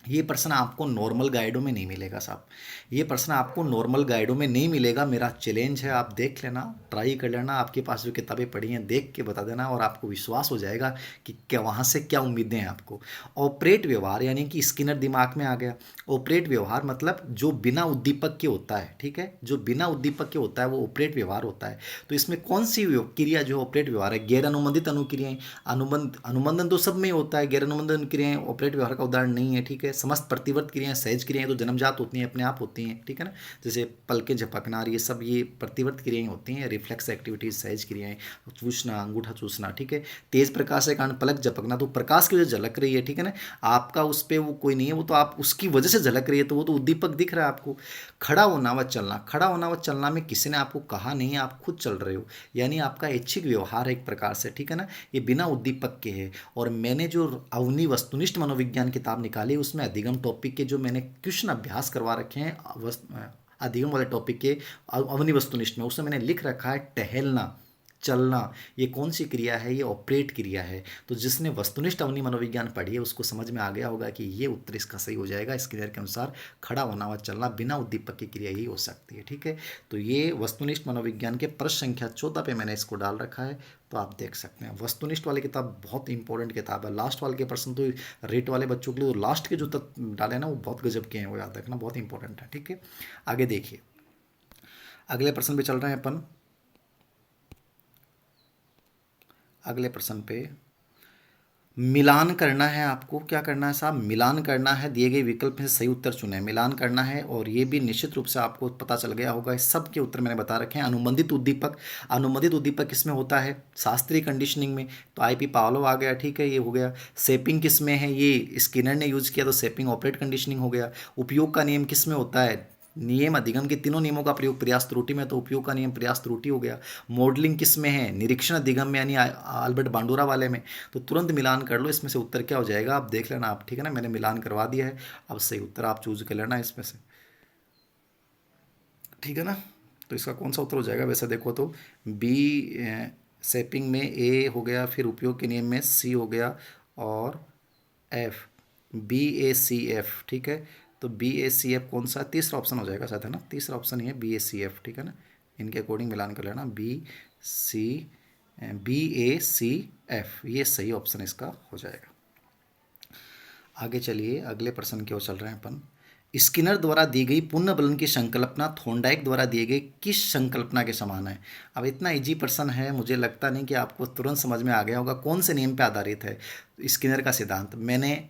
ये प्रश्न आपको नॉर्मल गाइडों में नहीं मिलेगा साहब, ये प्रश्न आपको नॉर्मल गाइडों में नहीं मिलेगा। मेरा चैलेंज है, आप देख लेना, ट्राई कर लेना, आपके पास जो किताबें पढ़ी हैं देख के बता देना, और आपको विश्वास हो जाएगा कि क्या वहाँ से क्या उम्मीदें हैं आपको। ऑपरेट व्यवहार यानी कि स्किनर दिमाग में आ गया। ऑपरेट व्यवहार मतलब जो बिना उद्दीपक के होता है, ठीक है, जो बिना उद्दीपक के होता है वो ऑपरेट व्यवहार होता है। तो इसमें कौन सी क्रिया जो ऑपरेट व्यवहार है? गैर अनुबंधित अनुक्रियाएं। अनुबंधन तो सब में ही होता है, गैर अनुबंधन क्रियाएं ऑपरेट व्यवहार का उदाहरण नहीं है, ठीक है। समस्त प्रतिवर्त क्रियाएं, सहज क्रियाएं तो जन्मजात होती हैं, अपने आप होती हैं, ठीक है ना। जैसे पलकें झपकना, ये सब ये प्रतिवर्त क्रियाएं होती हैं, रिफ्लेक्स एक्टिविटीज, सहज क्रियाएं, चूसना, अंगूठा चूसना, ठीक है। तेज प्रकाश के कारण पलक झपकना, तो प्रकाश की वजह झलक रही है, ठीक है ना, आपका उस पर वो कोई नहीं है, वो तो आप उसकी वजह से झलक रही है, तो वो तो उद्दीपक दिख रहा है आपको। खड़ा होना व चलना, खड़ा होना व चलना में किसी ने आपको कहा नहीं है, आप खुद चल रहे हो, यानी आपका ऐच्छिक व्यवहार है एक प्रकार से, ठीक है ना, ये बिना उद्दीपक के है। और मैंने जो अवनी वस्तुनिष्ठ मनोविज्ञान किताब निकाली उसमें अधिगम टॉपिक के जो मैंने क्वेश्चन अभ्यास करवा रखे हैं अधिगम वाले टॉपिक के अवनी वस्तुनिष्ठ में, उसमें मैंने लिख रखा है टहलना, चलना, ये कौन सी क्रिया है? ये ऑपरेट क्रिया है। तो जिसने वस्तुनिष्ठ अवनी मनोविज्ञान पढ़ी है उसको समझ में आ गया होगा कि ये उत्तर इसका सही हो जाएगा। स्किनर के अनुसार खड़ा होना व चलना बिना उद्दीपक की क्रिया ही हो सकती है, ठीक है। तो ये वस्तुनिष्ठ मनोविज्ञान के प्रश्न संख्या 14 पे मैंने इसको डाल रखा है, तो आप देख सकते हैं। वस्तुनिष्ठ वाली किताब बहुत इंपॉर्टेंट किताब है। लास्ट वाले के प्रश्न तो रेट वाले बच्चों के लिए तो लास्ट के जो तत्व डाले ना वो बहुत गजब के हैं, वो याद रखना, बहुत इंपॉर्टेंट है, ठीक है। आगे देखिए, अगले प्रश्न पे चल रहे हैं अपन। अगले प्रश्न पे मिलान करना है आपको। क्या करना है साहब? मिलान करना है, दिए गए विकल्प में से सही उत्तर चुने, मिलान करना है। और ये भी निश्चित रूप से आपको पता चल गया होगा, इस सब के उत्तर मैंने बता रखे हैं। अनुबंधित उद्दीपक, अनुबंधित उद्दीपक किसमें होता है? शास्त्रीय कंडीशनिंग में, तो आईपी पावलोव आ गया, ठीक है, ये हो गया। सेपिंग किस में है? ये स्किनर ने यूज किया, तो सेपिंग ऑपरेट कंडीशनिंग हो गया। उपयोग का नियम किस में होता है? नियम अधिगम के तीनों नियमों का प्रयोग प्रयास त्रुटि में, तो उपयोग का नियम प्रयास त्रुटि हो गया। मॉडलिंग किस में है? निरीक्षण अधिगम में, यानी अल्बर्ट बांडुरा वाले में। तो तुरंत मिलान कर लो, इसमें से उत्तर क्या हो जाएगा आप देख लेना आप, ठीक है ना। मैंने मिलान करवा दिया है, अब सही उत्तर आप चूज कर लेना इसमें से, ठीक है ना। तो इसका कौन सा उत्तर हो जाएगा? वैसे देखो तो बी सेपिंग में ए हो गया, फिर उपयोग के नियम में सी हो गया, और एफ, BACF, ठीक है। तो BACF कौन सा? तीसरा ऑप्शन हो जाएगा शायद, है ना, तीसरा ऑप्शन ही है BACF, ठीक है ना। इनके अकॉर्डिंग मिलान कर लेना, BACF, ये सही ऑप्शन इसका हो जाएगा। आगे चलिए, अगले प्रश्न की ओर चल रहे हैं अपन। स्किनर द्वारा दी गई पुनः बलन की संकल्पना थॉर्नडाइक द्वारा दिए गए किस संकल्पना के समान है? अब इतना इजी प्रश्न है, मुझे लगता नहीं कि आपको तुरंत समझ में आ गया होगा कौन से नियम पर आधारित है स्किनर का सिद्धांत। मैंने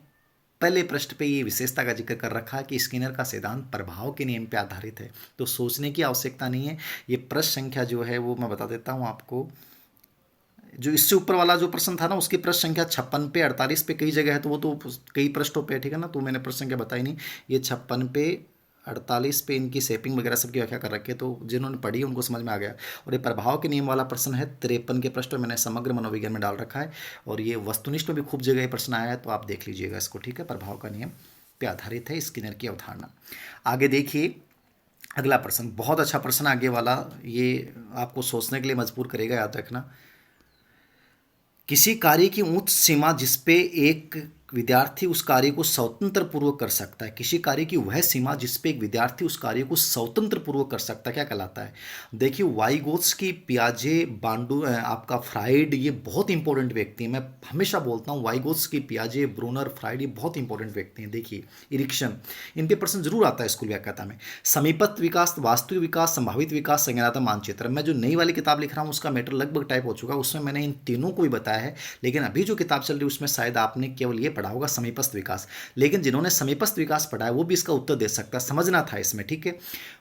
पहले पृष्ठ पे ये विशेषता का जिक्र कर रखा है कि स्किनर का सिद्धांत प्रभाव के नियम पर आधारित है, तो सोचने की आवश्यकता नहीं है। ये प्रश्न संख्या जो है वो मैं बता देता हूँ आपको। जो इससे ऊपर वाला जो प्रश्न था ना, उसकी प्रश्न संख्या 56 पे, 48 पे कई जगह है, तो वो तो कई पृष्ठों पे है, ठीक है ना, तो मैंने प्रश्न संख्या बताई नहीं। ये 56 पे, 48 पे इनकी सेपिंग वगैरह सबकी व्याख्या कर रखी है, तो जिन्होंने पढ़ी उनको समझ में आ गया। और ये प्रभाव के नियम वाला प्रश्न है 53 के पृष्ठ, मैंने समग्र मनोविज्ञान में डाल रखा है। और ये वस्तुनिष्ठ में भी खूब जगह प्रश्न आया है, तो आप देख लीजिएगा इसको, ठीक है। प्रभाव का नियम पे आधारित है स्किनर की अवधारणा। आगे देखिए, अगला प्रश्न बहुत अच्छा प्रश्न आगे वाला, ये आपको सोचने के लिए मजबूर करेगा, याद रखना। किसी कार्य की उच्च सीमा जिसपे एक विद्यार्थी उस कार्य को स्वतंत्र पूर्वक कर सकता है, किसी कार्य की वह सीमा जिसपे एक विद्यार्थी उस कार्य को स्वतंत्र पूर्वक कर सकता है, क्या कहलाता है? देखिए, वाइगोत्स्की, पियाजे, आपका फ्राइड, ये बहुत इंपॉर्टेंट व्यक्ति हैं। मैं हमेशा बोलता हूँ वाइगोत्स्की, पियाजे, ब्रूनर, फ्राइड, ये बहुत इंपॉर्टेंट व्यक्ति हैं। देखिए, इरिक्शन, इन पे प्रश्न जरूर आता है स्कूल व्याख्याता में। समीपस्थ विकास, वास्तविक विकास, संभावित विकास, संज्ञानात्मक मानचित्र। मैं जो नई वाली किताब लिख रहा हूँ उसका मैटर लगभग टाइप हो चुका है, उसमें मैंने इन तीनों को भी बताया है। लेकिन अभी जो किताब चल रही है उसमें शायद आपने केवल ये पढ़ा होगा समीपस्थ विकास, लेकिन जिन्होंने समीपस्थ विकास पढ़ा है वो भी इसका उत्तर दे सकता है, समझना था इसमें, ठीक है।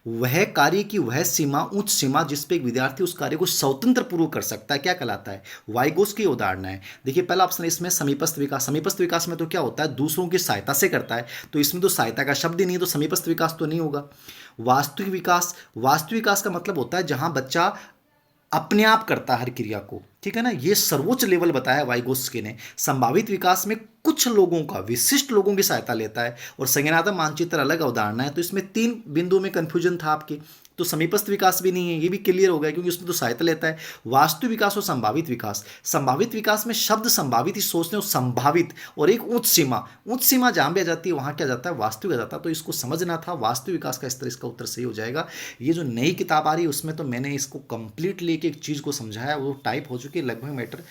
वह कार्य की वह सीमा, उच्च सीमा जिस पे एक विद्यार्थी उस कार्य को स्वतंत्र पूर्वक कर सकता है, क्या कहलाता है? वाइगोत्स्की की उदाहरण है। देखिए, पहला ऑप्शन इसमें समीपस्थ विकास। समीपस्थ विकास में तो क्या होता है? दूसरों की सहायता से करता है, तो इसमें तो सहायता का शब्द ही नहीं, तो समीपस्थ विकास तो नहीं होगा। वास्तविक विकास, वास्तविक विकास का मतलब होता है जहां बच्चा अपने आप करता है हर क्रिया को, ठीक है ना, ये सर्वोच्च लेवल बताया वाइगोत्स्की ने। संभावित विकास में कुछ लोगों का, विशिष्ट लोगों की सहायता लेता है। और संज्ञानात्मक मानचित्र अलग अवधारणा है, तो इसमें 3 बिंदु में कंफ्यूजन था आपके। तो समीपस्थ विकास भी नहीं है, ये भी क्लियर हो गया क्योंकि उसमें तो सहायता लेता है। वास्तविक विकास और संभावित विकास। संभावित विकास में शब्द संभावित ही सोचते हैं, संभावित और एक उच्च सीमा, उच्च सीमा जहां भी आ जाती है वहां क्या जाता है, वास्तविक आ जाता है। तो इसको समझना था, वास्तविक विकास का स्तर, इसका उत्तर सही हो जाएगा। ये जो नई किताब आ रही है उसमें तो मैंने इसको कंप्लीटली एक एक चीज़ को समझाया, वो टाइप हो चुकी है लगभग मैटर।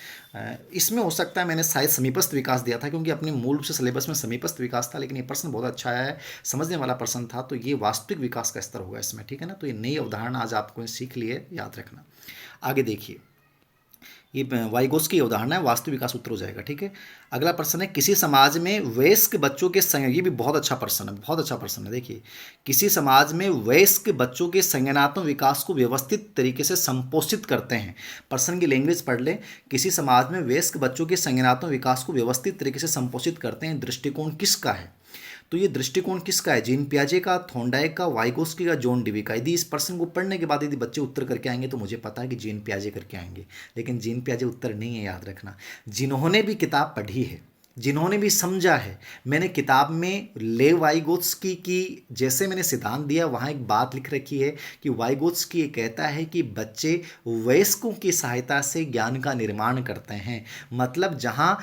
इसमें हो सकता है मैंने शायद समीपस्थ विकास दिया था क्योंकि अपने मूल रूप से सिलेबस में समीपस्थ विकास था, लेकिन ये प्रश्न बहुत अच्छा आया है, समझने वाला प्रश्न था। तो ये वास्तविक विकास का स्तर होगा इसमें, ठीक है ना। तो ये नई अवधारणा आज आपको सीख लिए, याद रखना। आगे देखिए, ये वाइगोत्स्की की उदाहरण है, वास्तविक विकास उत्तर हो जाएगा, ठीक है। अगला प्रश्न है, किसी समाज में वयस्क बच्चों के संग, ये भी बहुत अच्छा प्रश्न है, बहुत अच्छा प्रश्न है। देखिए, किसी समाज में वयस्क बच्चों के संज्ञानात्मक विकास को व्यवस्थित तरीके से संपोषित करते हैं। प्रश्न की लैंग्वेज पढ़ ले। किसी समाज में वयस्क बच्चों के संज्ञानात्मक विकास को व्यवस्थित तरीके से संपोषित करते हैं, दृष्टिकोण किसका है? तो ये दृष्टिकोण किसका है? जीन पियाजे का, थॉर्नडाइक का, वाइगोत्स्की का, जॉन डीवी का। यदि इस प्रश्न को पढ़ने के बाद यदि बच्चे उत्तर करके आएंगे तो मुझे पता है कि जीन पियाजे करके आएंगे, लेकिन जीन पियाजे उत्तर नहीं है, याद रखना। जिन्होंने भी किताब पढ़ी है, जिन्होंने भी समझा है, मैंने किताब में ले वाइगोत्स्की की जैसे मैंने सिद्धांत दिया, वहाँ एक बात लिख रखी है कि वाइगोत्स्की ये कहता है कि बच्चे वयस्कों की सहायता से ज्ञान का निर्माण करते हैं। मतलब जहाँ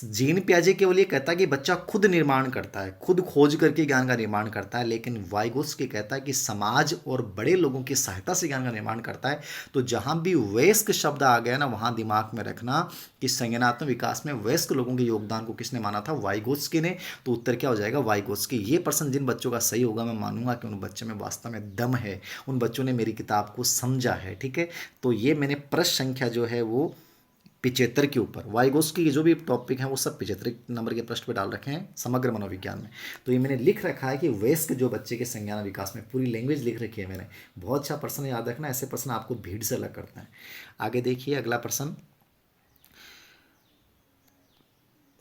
जीन पियाजे केवल ये कहता है कि बच्चा खुद निर्माण करता है, खुद खोज करके ज्ञान का निर्माण करता है, लेकिन वाइगोत्स्की कहता है कि समाज और बड़े लोगों की सहायता से ज्ञान का निर्माण करता है। तो जहाँ भी वयस्क शब्द आ गया ना, वहाँ दिमाग में रखना कि संज्ञानात्मक विकास में वयस्क लोगों के योगदान को किसने माना था? वाइगोत्स्की ने। तो उत्तर क्या हो जाएगा? वाइगोत्स्की। ये प्रश्न जिन बच्चों का सही होगा, मैं मानूंगा कि उन बच्चों में वास्तव में दम है, उन बच्चों ने मेरी किताब को समझा है, ठीक है। तो ये मैंने प्रश्न संख्या जो है वो 75 के ऊपर, वाइगोत्स्की के जो भी टॉपिक हैं वो सब 75 नंबर के प्रश्न पे डाल रखे हैं समग्र मनोविज्ञान में। तो ये मैंने लिख रखा है कि वयस्क जो बच्चे के संज्ञान विकास में, पूरी लैंग्वेज लिख रखी है मैंने। बहुत अच्छा प्रश्न, याद रखना, ऐसे प्रश्न आपको भीड़ से अलग करते हैं। आगे देखिए अगला प्रश्न,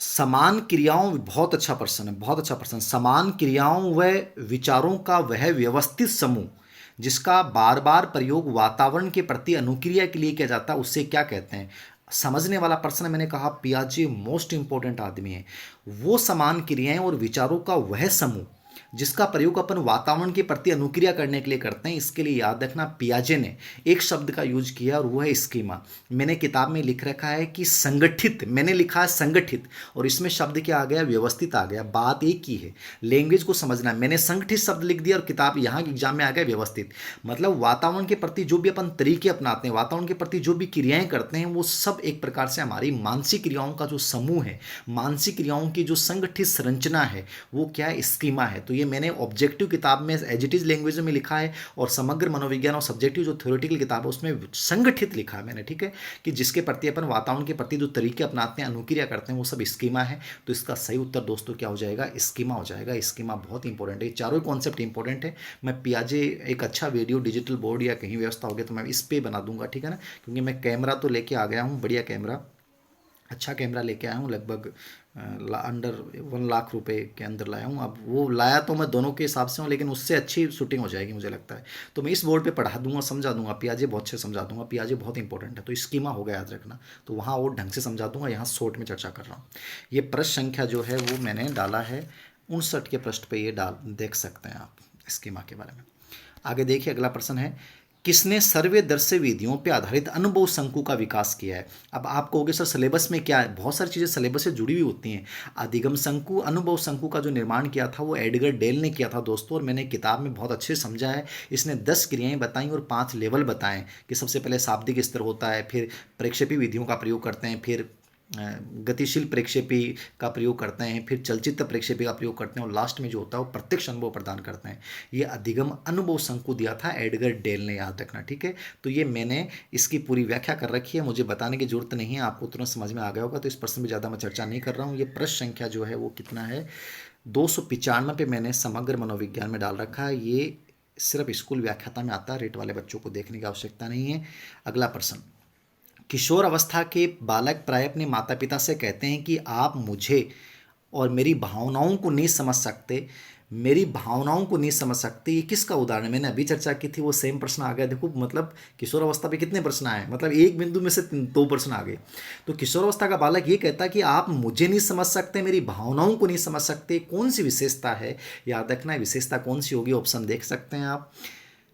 समान क्रियाओं, बहुत अच्छा प्रश्न है, बहुत अच्छा प्रश्न। समान क्रियाओं व विचारों का वह व्यवस्थित समूह जिसका बार बार प्रयोग वातावरण के प्रति अनुक्रिया के लिए किया जाता है, उससे क्या कहते हैं? समझने वाला प्रश्न है। मैंने कहा पियाजे मोस्ट इंपॉर्टेंट आदमी है। वो समान क्रियाएं और विचारों का वह समूह जिसका प्रयोग अपन वातावरण के प्रति अनुक्रिया करने के लिए करते हैं, इसके लिए याद रखना पियाजे ने एक शब्द का यूज किया और वो है स्कीमा। मैंने किताब में लिख रखा है कि संगठित, मैंने लिखा है संगठित, और इसमें शब्द क्या आ गया? व्यवस्थित आ गया। बात एक ही है, लैंग्वेज को समझना है। मैंने संगठित शब्द लिख दिया और किताब यहाँ के एग्जाम में आ गया व्यवस्थित। मतलब वातावरण के प्रति जो भी अपन तरीके अपनाते हैं, वातावरण के प्रति जो भी क्रियाएं करते हैं, वो सब एक प्रकार से हमारी मानसिक क्रियाओं का जो समूह है, मानसिक क्रियाओं की जो संगठित संरचना है, वो क्या है? स्कीमा है। तो ये मैंने ऑब्जेक्टिव किताब में एज इट इज लैंग्वेज में लिखा है, और समग्र मनोविज्ञान और सब्जेक्टिव जो थ्योरेटिकल किताब है उसमें संगठित लिखा है मैंने, ठीक है, कि जिसके प्रति अपन वातावरण के प्रति जो तरीके अपनाते हैं, अनुक्रिया करते हैं, वो सब स्कीमा है। तो इसका सही उत्तर दोस्तों क्या हो जाएगा? स्कीमा हो जाएगा। स्कीमा बहुत इंपॉर्टेंट है, चारों कॉन्सेप्ट इंपॉर्टेंट है। मैं पियाजे एक अच्छा वीडियो डिजिटल बोर्ड या कहीं व्यवस्था होगी तो मैं इस पर बना दूंगा, ठीक है ना, क्योंकि मैं कैमरा तो लेके आ गया हूँ, बढ़िया कैमरा, अच्छा कैमरा लेके आया हूँ, लगभग अंडर 1 लाख रुपए के अंदर लाया हूँ। अब वो लाया तो मैं दोनों के हिसाब से हूँ, लेकिन उससे अच्छी शूटिंग हो जाएगी मुझे लगता है। तो मैं इस बोर्ड पे पढ़ा दूंगा, समझा दूंगा, पियाजे बहुत अच्छे समझा दूंगा। पियाजे बहुत इंपॉर्टेंट है, तो स्कीमा होगा, याद रखना। तो वहाँ और ढंग से समझा दूंगा, यहाँ शॉर्ट में चर्चा कर रहा हूँ। ये प्रश्न संख्या जो है वो मैंने डाला है 59 के पृष्ठ पर, ये देख सकते हैं आप स्कीमा के बारे में। आगे देखिए अगला प्रश्न है, किसने सर्वदर्शी विधियों पर आधारित अनुभव शंकु का विकास किया है? अब आप कहोगे सर सिलेबस में क्या है? बहुत सारी चीज़ें सिलेबस से जुड़ी हुई होती हैं। अधिगम शंकु, अनुभव शंकु का जो निर्माण किया था वो एडगर डेल ने किया था दोस्तों, और मैंने किताब में बहुत अच्छे से समझा है। इसने 10 क्रियाएं बताई और 5 लेवल बताएं कि सबसे पहले शाब्दिक स्तर होता है, फिर प्रेक्षेपी विधियों का प्रयोग करते हैं, फिर गतिशील प्रेक्षेपी का प्रयोग करते हैं, फिर चलचित्र प्रेक्षेपी का प्रयोग करते हैं, और लास्ट में जो होता है वो प्रत्यक्ष अनुभव प्रदान करते हैं। ये अधिगम अनुभव शंकु दिया था एडगर डेल ने, याद रखना, ठीक है। तो ये मैंने इसकी पूरी व्याख्या कर रखी है, मुझे बताने की जरूरत नहीं है, आपको तुरंत समझ में आ गया होगा। तो इस प्रश्न में ज़्यादा मैं चर्चा नहीं कर रहा हूँ। ये प्रश्न संख्या जो है वो कितना है? 295 पे मैंने समग्र मनोविज्ञान में डाल रखा है। ये सिर्फ स्कूल व्याख्याता में आता है, रेट वाले बच्चों को देखने की आवश्यकता नहीं है। अगला प्रश्न, किशोर अवस्था के बालक प्राय अपने माता पिता से कहते हैं कि आप मुझे और मेरी भावनाओं को नहीं समझ सकते, मेरी भावनाओं को नहीं समझ सकते। ये किसका उदाहरण है? मैंने अभी चर्चा की थी, वो सेम प्रश्न आ गया। देखो मतलब किशोर अवस्था पे कितने प्रश्न आए, मतलब एक बिंदु में से 2 प्रश्न आ गए। तो किशोर अवस्था का बालक ये कहता है कि आप मुझे नहीं समझ सकते, मेरी भावनाओं को नहीं समझ सकते। कौन सी विशेषता है? याद रखना है विशेषता कौन सी होगी, ऑप्शन देख सकते हैं आप।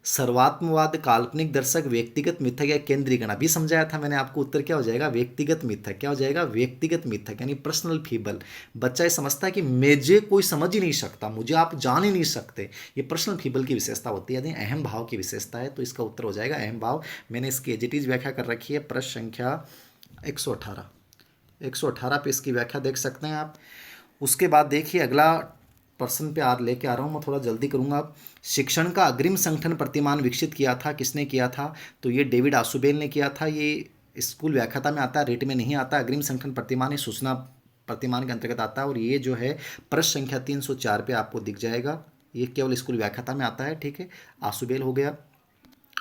सर्वात्मवाद, काल्पनिक दर्शक, व्यक्तिगत मिथक या केंद्रीकरण, अभी समझाया था मैंने आपको। उत्तर क्या हो जाएगा? व्यक्तिगत मिथक। क्या हो जाएगा? व्यक्तिगत मिथक, यानी पर्सनल फीबल। बच्चा ये समझता है कि मुझे कोई समझ ही नहीं सकता, मुझे आप जान ही नहीं सकते, ये पर्सनल फीबल की विशेषता होती है, यानी अहम भाव की विशेषता है। तो इसका उत्तर हो जाएगा अहम भाव। मैंने इसकी एडजेक्टिव व्याख्या कर रखी है प्रश्न संख्या 118। 118 पे इसकी व्याख्या देख सकते हैं आप। उसके बाद देखिए अगला प्रश्न पे आ लेके आ रहा हूँ, मैं थोड़ा जल्दी करूँगा। अब शिक्षण का अग्रिम संगठन प्रतिमान विकसित किया था, किसने किया था? तो ये डेविड आसुबेल ने किया था। ये स्कूल व्याख्याता में आता है, रेट में नहीं आता। अग्रिम संगठन प्रतिमान ये सूचना प्रतिमान के अंतर्गत आता है, और ये जो है प्रश्न संख्या 304 पे आपको दिख जाएगा। ये केवल स्कूल व्याख्याता में आता है, ठीक है। आसुबेल हो गया।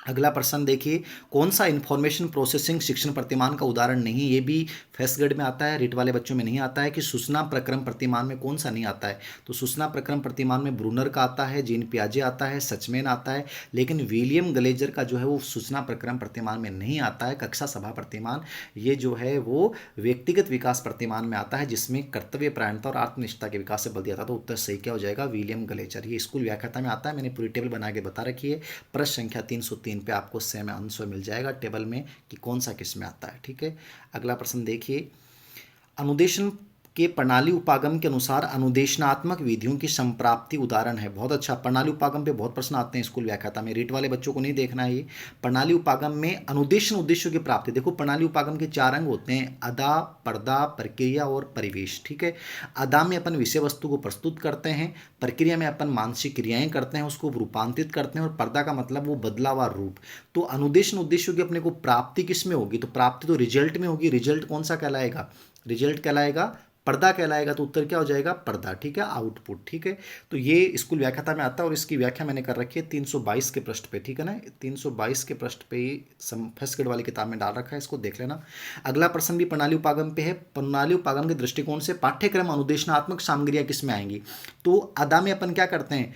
अगला प्रश्न देखिए, कौन सा इंफॉर्मेशन प्रोसेसिंग शिक्षण प्रतिमान का उदाहरण नहीं? ये भी फर्स्ट ग्रेड में आता है, रेट वाले बच्चों में नहीं आता है। कि सूचना प्रक्रम प्रतिमान में कौन सा नहीं आता है? तो सूचना प्रक्रम प्रतिमान में ब्रूनर का आता है, जीन पियाजे आता है, सचमेन आता है, लेकिन विलियम गलेजर का जो है वो सूचना प्रक्रम प्रतिमान में नहीं आता है। कक्षा सभा प्रतिमान ये जो है वो व्यक्तिगत विकास प्रतिमान में आता है, जिसमें कर्तव्य परायणता और आत्मनिष्ठता के विकास से बल दिया था। तो उत्तर सही क्या हो जाएगा? विलियम गलेजर। ये स्कूल व्याख्याता में आता है, मैंने पूरी टेबल बना के बता रखी है। प्रश्न संख्या 303 पे आपको सेम आंसर मिल जाएगा टेबल में कि कौन सा किस में आता है, ठीक है। अगला प्रश्न देखिए, अनुदेशन के प्रणाली उपागम के अनुसार अनुदेशनात्मक विधियों की संप्राप्ति उदाहरण है। बहुत अच्छा, प्रणाली उपागम पे बहुत प्रश्न आते हैं स्कूल व्याख्याता में, रीट वाले बच्चों को नहीं देखना है ये। प्रणाली उपागम में अनुदेशन उद्देश्यों की प्राप्ति। देखो प्रणाली उपागम के 4 अंग होते हैं, अदा, पर्दा, प्रक्रिया और परिवेश, ठीक है। अदा में अपन विषय वस्तु को प्रस्तुत करते हैं, प्रक्रिया में अपन मानसिक क्रियाएं करते हैं, उसको रूपांतरित करते हैं, और पर्दा का मतलब वो बदलावा रूप। तो अनुदेशन उद्देश्यों की अपने को प्राप्ति किस में होगी? तो प्राप्ति तो रिजल्ट में होगी। रिजल्ट कौन सा कहलाएगा? रिजल्ट कहलाएगा पर्दा कहलाएगा। तो उत्तर क्या हो जाएगा? पर्दा, ठीक है, आउटपुट, ठीक है। तो ये स्कूल व्याख्याता में आता है, और इसकी व्याख्या मैंने कर रखी है 322 के पृष्ठ पे, ठीक है ना। 322 के पृष्ठ पे ही फर्स्ट ग्रेड वाली किताब में डाल रखा है, इसको देख लेना। अगला प्रश्न भी प्रणाली उपागम पे है। प्रणाली उपागम के दृष्टिकोण से पाठ्यक्रम अनुदेशनात्मक सामग्रियां किस में आएंगी? तो अदा में अपन क्या करते हैं?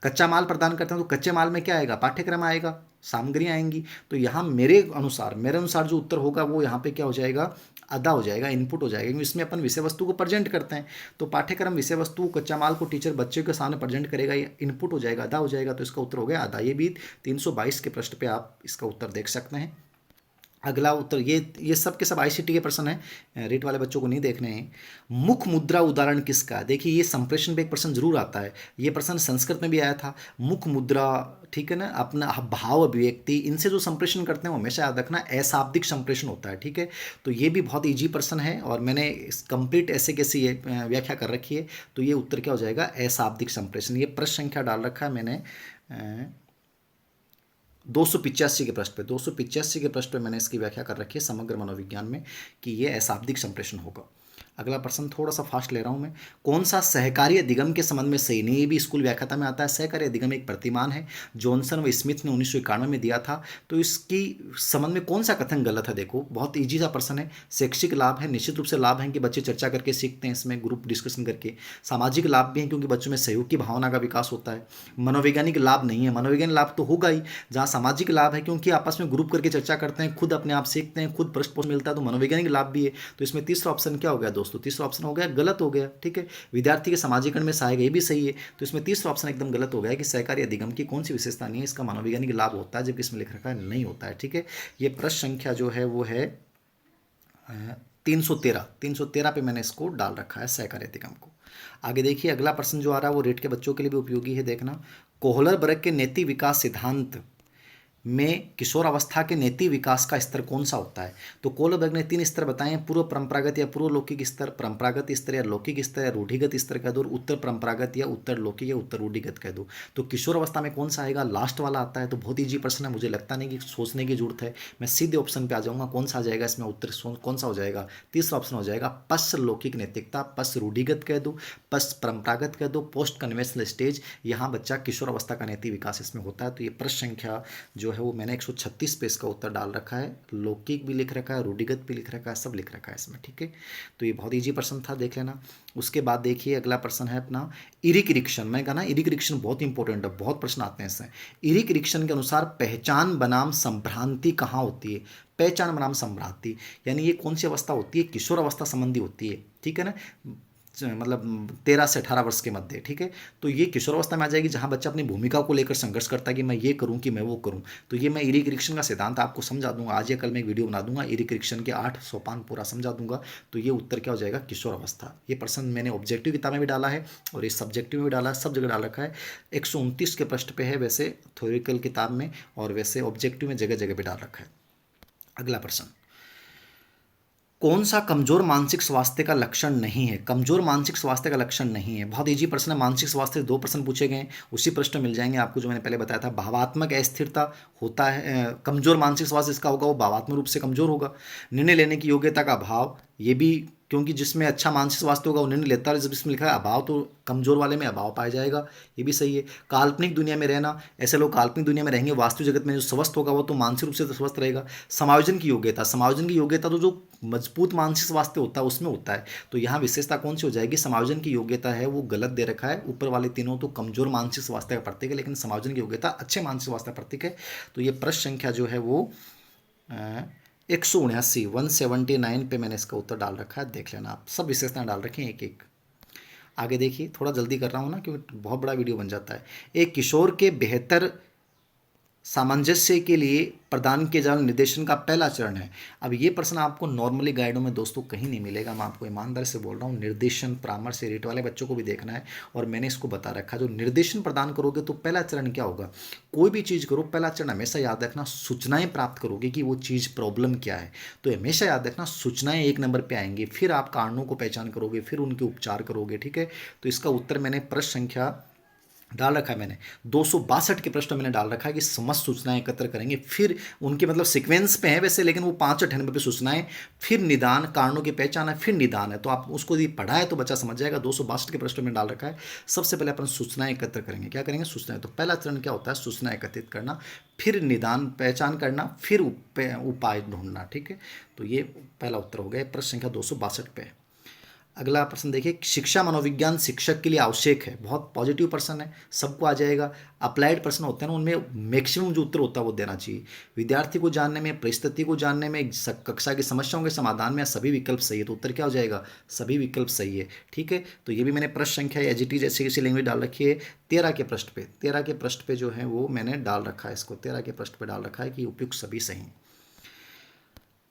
कच्चा माल प्रदान करते हैं, तो कच्चे माल में क्या आएगा? पाठ्यक्रम आएगा, सामग्रियाँ आएंगी। तो यहाँ मेरे अनुसार जो उत्तर होगा वो यहाँ पे क्या हो जाएगा? अदा हो जाएगा, इनपुट हो जाएगा, क्योंकि इसमें अपन विषय वस्तु को प्रेजेंट करते हैं। तो पाठ्यक्रम विषय वस्तु कच्चा माल को टीचर बच्चे के सामने प्रेजेंट करेगा, ये इनपुट हो जाएगा, अदा हो जाएगा। तो इसका उत्तर हो गया अदा। ये भी 322 के पृष्ठ पे आप इसका उत्तर देख सकते हैं। अगला उत्तर, ये सब के सब आईसीटी के प्रश्न है, रेट वाले बच्चों को नहीं देखने हैं। मुख मुद्रा उदाहरण किसका है? देखिए ये संप्रेषण पे एक प्रश्न जरूर आता है, ये प्रश्न संस्कृत में भी आया था। मुख मुद्रा, ठीक है ना, अपना भाव अभिव्यक्ति, इनसे जो संप्रेषण करते हैं वो हमेशा याद रखना अशाब्दिक संप्रेषण होता है, ठीक है। तो ये भी बहुत ईजी प्रश्न है, और मैंने इस कंप्लीट ऐसे कैसे ये व्याख्या कर रखी है। तो ये उत्तर क्या हो जाएगा? अशाब्दिक संप्रेषण। ये प्रश्न संख्या डाल रखा है मैंने 285 के पृष्ठ पे, 285 के पृष्ठ पे मैंने इसकी व्याख्या कर रखी है समग्र मनोविज्ञान में, कि ये अशाब्दिक संप्रेषण होगा। अगला प्रश्न थोड़ा सा फास्ट ले रहा हूँ मैं। कौन सा सहकारी अधिगम के संबंध में सही नहीं? ये भी स्कूल व्याख्याता में आता है। सहकारी अधिगम एक प्रतिमान है, जॉनसन व स्मिथ ने 1991 में दिया था। तो इसकी संबंध में कौन सा कथन गलत है? देखो बहुत ईजी सा प्रश्न है। शैक्षिक लाभ है, निश्चित रूप से लाभ है कि बच्चे चर्चा करके सीखते हैं, इसमें ग्रुप डिस्कशन करके। सामाजिक लाभ भी है, क्योंकि बच्चों में सहयोग की भावना का विकास होता है। मनोवैज्ञानिक लाभ नहीं है, मनोवैज्ञानिक लाभ तो होगा ही। जहाँ सामाजिक लाभ है, क्योंकि आपस में ग्रुप करके चर्चा करते हैं, खुद अपने आप सीखते हैं, खुद पृष्ठ पोषण मिलता है, तो मनोवैज्ञानिक लाभ भी है। तो इसमें तीसरा ऑप्शन क्या हो गया दोस्तों? तीसरा ऑप्शन हो गया गलत हो गया, ठीक है। विद्यार्थी के सामाजिकरण में सहायक, ये भी सही है। तो इसमें तीसरा ऑप्शन एकदम गलत हो गया कि सहकारी अधिगम की कौन सी विशेषता नहीं है, इसका मनोवैज्ञानिक लाभ होता है, जबकि इसमें लिख रखा है नहीं होता है, ठीक है। ये प्रश्न संख्या जो है वो है 313 पे मैंने इसको डाल रखा है, सहकारी अधिगम को। आगे देखिए अगला प्रश्न जो आ रहा है वो रेट के बच्चों के लिए भी उपयोगी है, देखना। कोहलर वर्ग के नैतिक विकास सिद्धांत में किशोर अवस्था के नैतिक विकास का स्तर कौन सा होता है? तो कोहलर ने 3 स्तर बताए हैं, पूर्व परंपरागत या पूर्व लौकिक स्तर, परंपरागत स्तर या लौकिक स्तर, या रूढ़िगत स्तर कह दो, और उत्तर परंपरागत या उत्तर लौकिक या उत्तर रूढ़िगत कह दो। तो किशोर अवस्था में कौन सा आएगा? लास्ट वाला आता है। तो बहुत ईजी प्रश्न है, मुझे लगता नहीं कि सोचने की जरूरत है, मैं सीधे ऑप्शन पे आ जाऊंगा। कौन सा आ जाएगा इसमें उत्तर? कौन सा हो जाएगा? तीसरा ऑप्शन हो जाएगा पश्च लौकिक नैतिकता, पश्च रूढ़िगत कह दो, पश्च परंपरागत कह दो, पोस्ट कन्वेंशनल स्टेज। यहाँ बच्चा किशोर अवस्था का नैतिक विकास इसमें होता है। तो ये प्रश्न संख्या जो है वो मैंने 136 पे इसका उत्तर डाल रखा है। लौकिक भी लिख रखा है, रूढ़िगत भी लिख रखा है, सब लिख रखा है इसमें, ठीक है। तो ये बहुत इजी प्रश्न था, देख लेना। उसके बाद देखिए अगला प्रश्न है अपना इरिक्शन। मैं कहा ना इरिक्शन बहुत इंपॉर्टेंट है, बहुत प्रश्न आते हैं इससे। इरिक्शन के अनुसार पहचान बनाम संभ्रांति कहाँ होती है? पहचान बनाम संभ्रांति यानी ये कौन सी अवस्था होती है? किशोर अवस्था संबंधी होती है, ठीक है ना। मतलब 13 से 18 वर्ष के मध्य, ठीक है। तो ये किशोरावस्था में आ जाएगी, जहाँ बच्चा अपनी भूमिका को लेकर संघर्ष करता है कि मैं ये करूँ कि मैं वो करूँ। तो ये मैं इरिक एरिक्सन का सिद्धांत आपको समझा दूंगा, आज या कल मैं एक वीडियो बना दूंगा, इरिक एरिक्सन के 8 सोपान पूरा समझा दूंगा। तो ये उत्तर क्या हो जाएगा, किशोरावस्था। ये प्रश्न मैंने ऑब्जेक्टिव किताब में भी डाला है और इस सब्जेक्टिव में भी डाला है, सब जगह डाल रखा है। 129 के पृष्ठ पे है वैसे थ्योरिकल किताब में, और वैसे ऑब्जेक्टिव में जगह जगह पे डाल रखा है। अगला प्रश्न, कौन सा कमजोर मानसिक स्वास्थ्य का लक्षण नहीं है? कमजोर मानसिक स्वास्थ्य का लक्षण नहीं है, बहुत इजी प्रश्न है। मानसिक स्वास्थ्य 2 प्रश्न पूछे गए, उसी प्रश्न मिल जाएंगे आपको जो मैंने पहले बताया था। भावात्मक अस्थिरता होता है, कमजोर मानसिक स्वास्थ्य इसका होगा वो भावात्मक रूप से कमजोर होगा। निर्णय लेने की योग्यता का अभाव, ये भी, क्योंकि जिसमें अच्छा मानसिक स्वास्थ्य होगा वो निर्णय लेता है, जब इसमें लिखा है अभाव तो कमजोर वाले में अभाव पाया जाएगा, ये भी सही है। काल्पनिक दुनिया में रहना, ऐसे लोग काल्पनिक दुनिया में रहेंगे, वास्तविक जगत में जो स्वस्थ होगा वो तो मानसिक रूप से तो स्वस्थ रहेगा। समायोजन की योग्यता, समायोजन की योग्यता तो जो मजबूत मानसिक स्वास्थ्य होता है उसमें होता है, तो यहाँ विशेषता कौन सी हो जाएगी, समायोजन की योग्यता है वो गलत दे रखा है। ऊपर वाले तीनों तो कमजोर मानसिक स्वास्थ्य का प्रतीक है, लेकिन समायोजन की योग्यता अच्छे मानसिक स्वास्थ्य का प्रतीक है। तो ये प्रश्न संख्या जो है वो 179 179 पे मैंने इसका उत्तर डाल रखा है, देख लेना आप, सब विशेषताएं डाल रखी हैं एक एक। आगे देखिए, थोड़ा जल्दी कर रहा हूँ ना क्योंकि बहुत बड़ा वीडियो बन जाता है। एक किशोर के बेहतर सामंजस्य के लिए प्रदान किए जाने निर्देशन का पहला चरण है। अब ये प्रश्न आपको नॉर्मली गाइडों में दोस्तों कहीं नहीं मिलेगा, मैं आपको ईमानदारी से बोल रहा हूँ। निर्देशन परामर्श रीट वाले बच्चों को भी देखना है, और मैंने इसको बता रखा, जो निर्देशन प्रदान करोगे तो पहला चरण क्या होगा, कोई भी चीज़ करो पहला चरण हमेशा याद रखना, सूचनाएं प्राप्त करोगे कि वो चीज़ प्रॉब्लम क्या है, तो हमेशा याद रखना सूचनाएं 1 नंबर पर आएंगी, फिर आप कारणों को पहचान करोगे, फिर उनके उपचार करोगे, ठीक है। तो इसका उत्तर मैंने प्रश्न संख्या डाल रखा है, मैंने 262 के प्रश्न मैंने डाल रखा है कि समस्त सूचनाएं एकत्र करेंगे, फिर उनके मतलब सीक्वेंस पे है वैसे, लेकिन वो 598 पे सूचनाएं, फिर निदान, कारणों की पहचान है, फिर निदान है। तो आप उसको यदि पढ़ा है तो बच्चा समझ जाएगा। 262 के प्रश्न में डाल रखा है, सबसे पहले अपन सूचनाएं एकत्र करेंगे। क्या करेंगे, सूचनाएं। तो पहला चरण क्या होता है, सूचना एकत्रित करना, फिर निदान पहचान करना, फिर उपाय ढूंढना, ठीक है। तो ये पहला उत्तर हो गया प्रश्न संख्या 262 पे। अगला प्रश्न देखिए, शिक्षा मनोविज्ञान शिक्षक के लिए आवश्यक है, बहुत पॉजिटिव प्रश्न है, सबको आ जाएगा। अप्लाइड प्रश्न होते हैं ना, उनमें मैक्सिमम जो उत्तर होता है वो देना चाहिए। विद्यार्थी को जानने में, परिस्थिति को जानने में, कक्षा की समस्याओं के समाधान में सभी विकल्प सही है, तो उत्तर क्या हो जाएगा, सभी विकल्प सही है, ठीक है। तो ये भी मैंने प्रश्न संख्या एजीटी जैसे किसी लैंग्वेज डाल रखी है। 13 के पृष्ठ पे, 13 के पृष्ठ पे जो है वो मैंने डाल रखा है, इसको 13 के पृष्ठ पे डाल रखा है कि उपयुक्त सभी सही।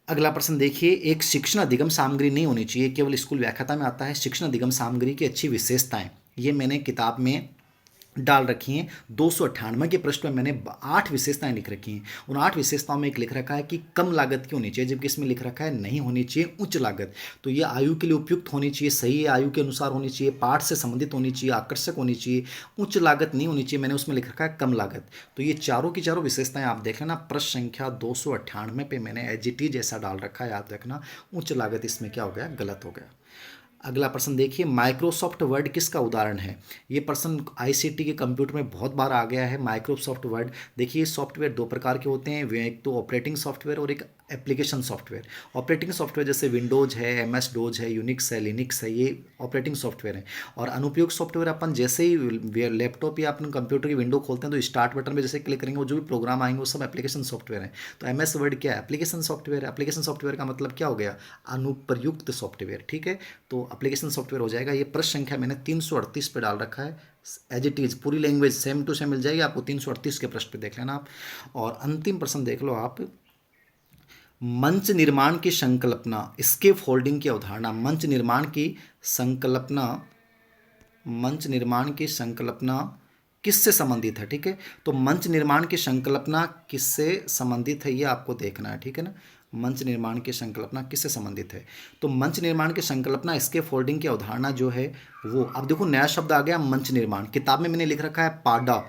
अगला प्रश्न देखिए, एक शिक्षण अधिगम सामग्री नहीं होनी चाहिए, केवल स्कूल व्याख्याता में आता है। शिक्षण अधिगम सामग्री की अच्छी विशेषताएं, ये मैंने किताब में डाल रखी हैं। 298 के पृष्ठ में मैंने 8 विशेषताएं लिख रखी हैं। उन 8 विशेषताओं में एक लिख रखा है कि कम लागत की होनी चाहिए, जबकि इसमें लिख रखा है नहीं होनी चाहिए उच्च लागत। तो ये आयु के लिए उपयुक्त होनी चाहिए, सही आयु के अनुसार होनी चाहिए, पाठ से संबंधित होनी चाहिए, आकर्षक होनी चाहिए, उच्च लागत नहीं होनी चाहिए। मैंने उसमें लिख रखा है कम लागत। तो ये चारों की चारों विशेषताएं आप देख लेना। प्रश्न संख्या 298 पे मैंने एजीटी जैसा डाल रखा है, याद रखना। उच्च लागत इसमें क्या हो गया, गलत हो गया। अगला प्रश्न देखिए, माइक्रोसॉफ्ट वर्ड किसका उदाहरण है? ये प्रश्न आईसीटी के कंप्यूटर में बहुत बार आ गया है। माइक्रोसॉफ्ट वर्ड, देखिए सॉफ्टवेयर 2 प्रकार के होते हैं, वे एक तो ऑपरेटिंग सॉफ्टवेयर और एक एप्लीकेशन सॉफ्टवेयर। ऑपरेटिंग सॉफ्टवेयर जैसे विंडोज है, एमएस डोज है, यूनिक्स है, लिनक्स है, ये ऑपरेटिंग सॉफ्टवेयर है। और अनुपयोग सॉफ्टवेयर अपन जैसे ही लैपटॉप या अपन कंप्यूटर की विंडो खोलते हैं तो स्टार्ट बटन में जैसे क्लिक करेंगे वो जो भी प्रोग्राम आएंगे वो सब एप्लीकेशन सॉफ्टवेयर है। तो एमएस वर्ड क्या है, एप्लीकेशन सॉफ्टवेयर है। एप्लीकेशन सॉफ्टवेयर का मतलब क्या हो गया, अनुप्रयुक्त सॉफ्टवेयर, ठीक है। तो एप्लीकेशन सॉफ्टवेयर हो जाएगा। ये प्रश्न संख्या मैंने 338 पे डाल रखा है, एज इट इज पूरी लैंग्वेज सेम टू सेम मिल जाएगी आपको। 338 के प्रश्न पे देख लेना आप। और अंतिम प्रश्न देख लो आप, मंच निर्माण की संकल्पना, स्केप फोल्डिंग की अवधारणा। मंच निर्माण की संकल्पना, मंच निर्माण की संकल्पना किससे संबंधित है, ठीक है। तो मंच निर्माण की संकल्पना किससे संबंधित है ये आपको देखना है, ठीक है ना। मंच निर्माण की संकल्पना किससे संबंधित है, तो मंच निर्माण की संकल्पना स्केप फोल्डिंग की अवधारणा जो है वो, अब देखो नया शब्द आ गया मंच निर्माण। किताब में मैंने लिख रखा है पाडा,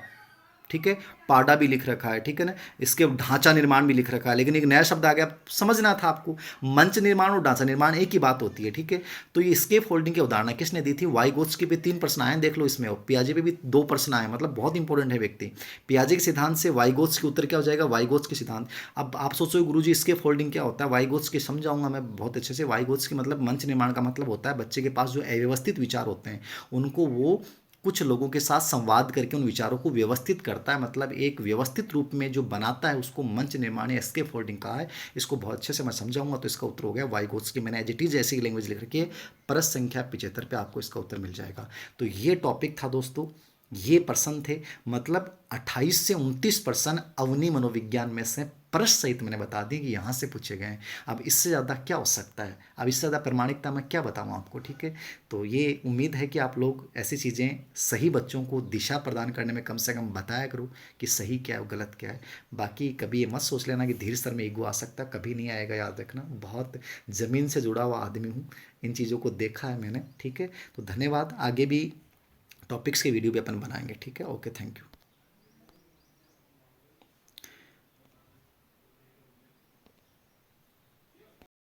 ठीक है, पाडा भी लिख रखा है, ठीक है ना। इसके ढांचा निर्माण भी लिख रखा है, लेकिन एक नया शब्द आ गया, समझना था आपको। मंच निर्माण और ढांचा निर्माण एक ही बात होती है, ठीक है। तो ये स्केप फोल्डिंग की अवधारणा किसने दी थी, वाइगोत्स्की पे 3 प्रश्न आए देख लो इसमें, और पियाजे पे भी 2 प्रश्न आए, मतलब बहुत इंपॉर्टेंट है व्यक्ति। पियाजे के सिद्धांत से वाइगोत्स्की उत्तर क्या हो जाएगा, वाइगोत्स्की सिद्धांत। अब आप सोचो गुरुजी स्केप फोल्डिंग क्या होता है, वाइगोत्स्की समझाऊंगा मैं बहुत अच्छे से। वाइगोत्स्की मतलब मंच निर्माण का मतलब होता है बच्चे के पास जो अव्यवस्थित विचार होते हैं उनको वो कुछ लोगों के साथ संवाद करके उन विचारों को व्यवस्थित करता है, मतलब एक व्यवस्थित रूप में जो बनाता है उसको मंच निर्माण या स्केप फोल्डिंग कहा है। इसको बहुत अच्छे से मैं समझाऊंगा। तो इसका उत्तर हो गया वाइगोत्स्की। मैंने एज इट इज ऐसी लैंग्वेज लिख रखी है, परस संख्या 75 पे आपको इसका उत्तर मिल जाएगा। तो ये टॉपिक था दोस्तों, ये प्रश्न थे, मतलब 28 से 29 प्रश्न अवनी मनोविज्ञान में से प्रश्न सहित मैंने बता दी कि यहाँ से पूछे गए हैं। अब इससे ज़्यादा क्या हो सकता है, अब इससे ज़्यादा प्रामाणिकता मैं क्या बताऊँ आपको, ठीक है। तो ये उम्मीद है कि आप लोग ऐसी चीज़ें सही बच्चों को दिशा प्रदान करने में कम से कम बताया करो कि सही क्या है और गलत क्या है। बाकी कभी ये मत सोच लेना कि धीरे स्तर में ईगो आ सकता है, कभी नहीं आएगा, याद रखना। बहुत ज़मीन से जुड़ा हुआ आदमी हूँ, इन चीज़ों को देखा है मैंने, ठीक है। तो धन्यवाद। आगे भी टॉपिक्स के वीडियो भी अपन बनाएंगे, ठीक है। Okay, thank you.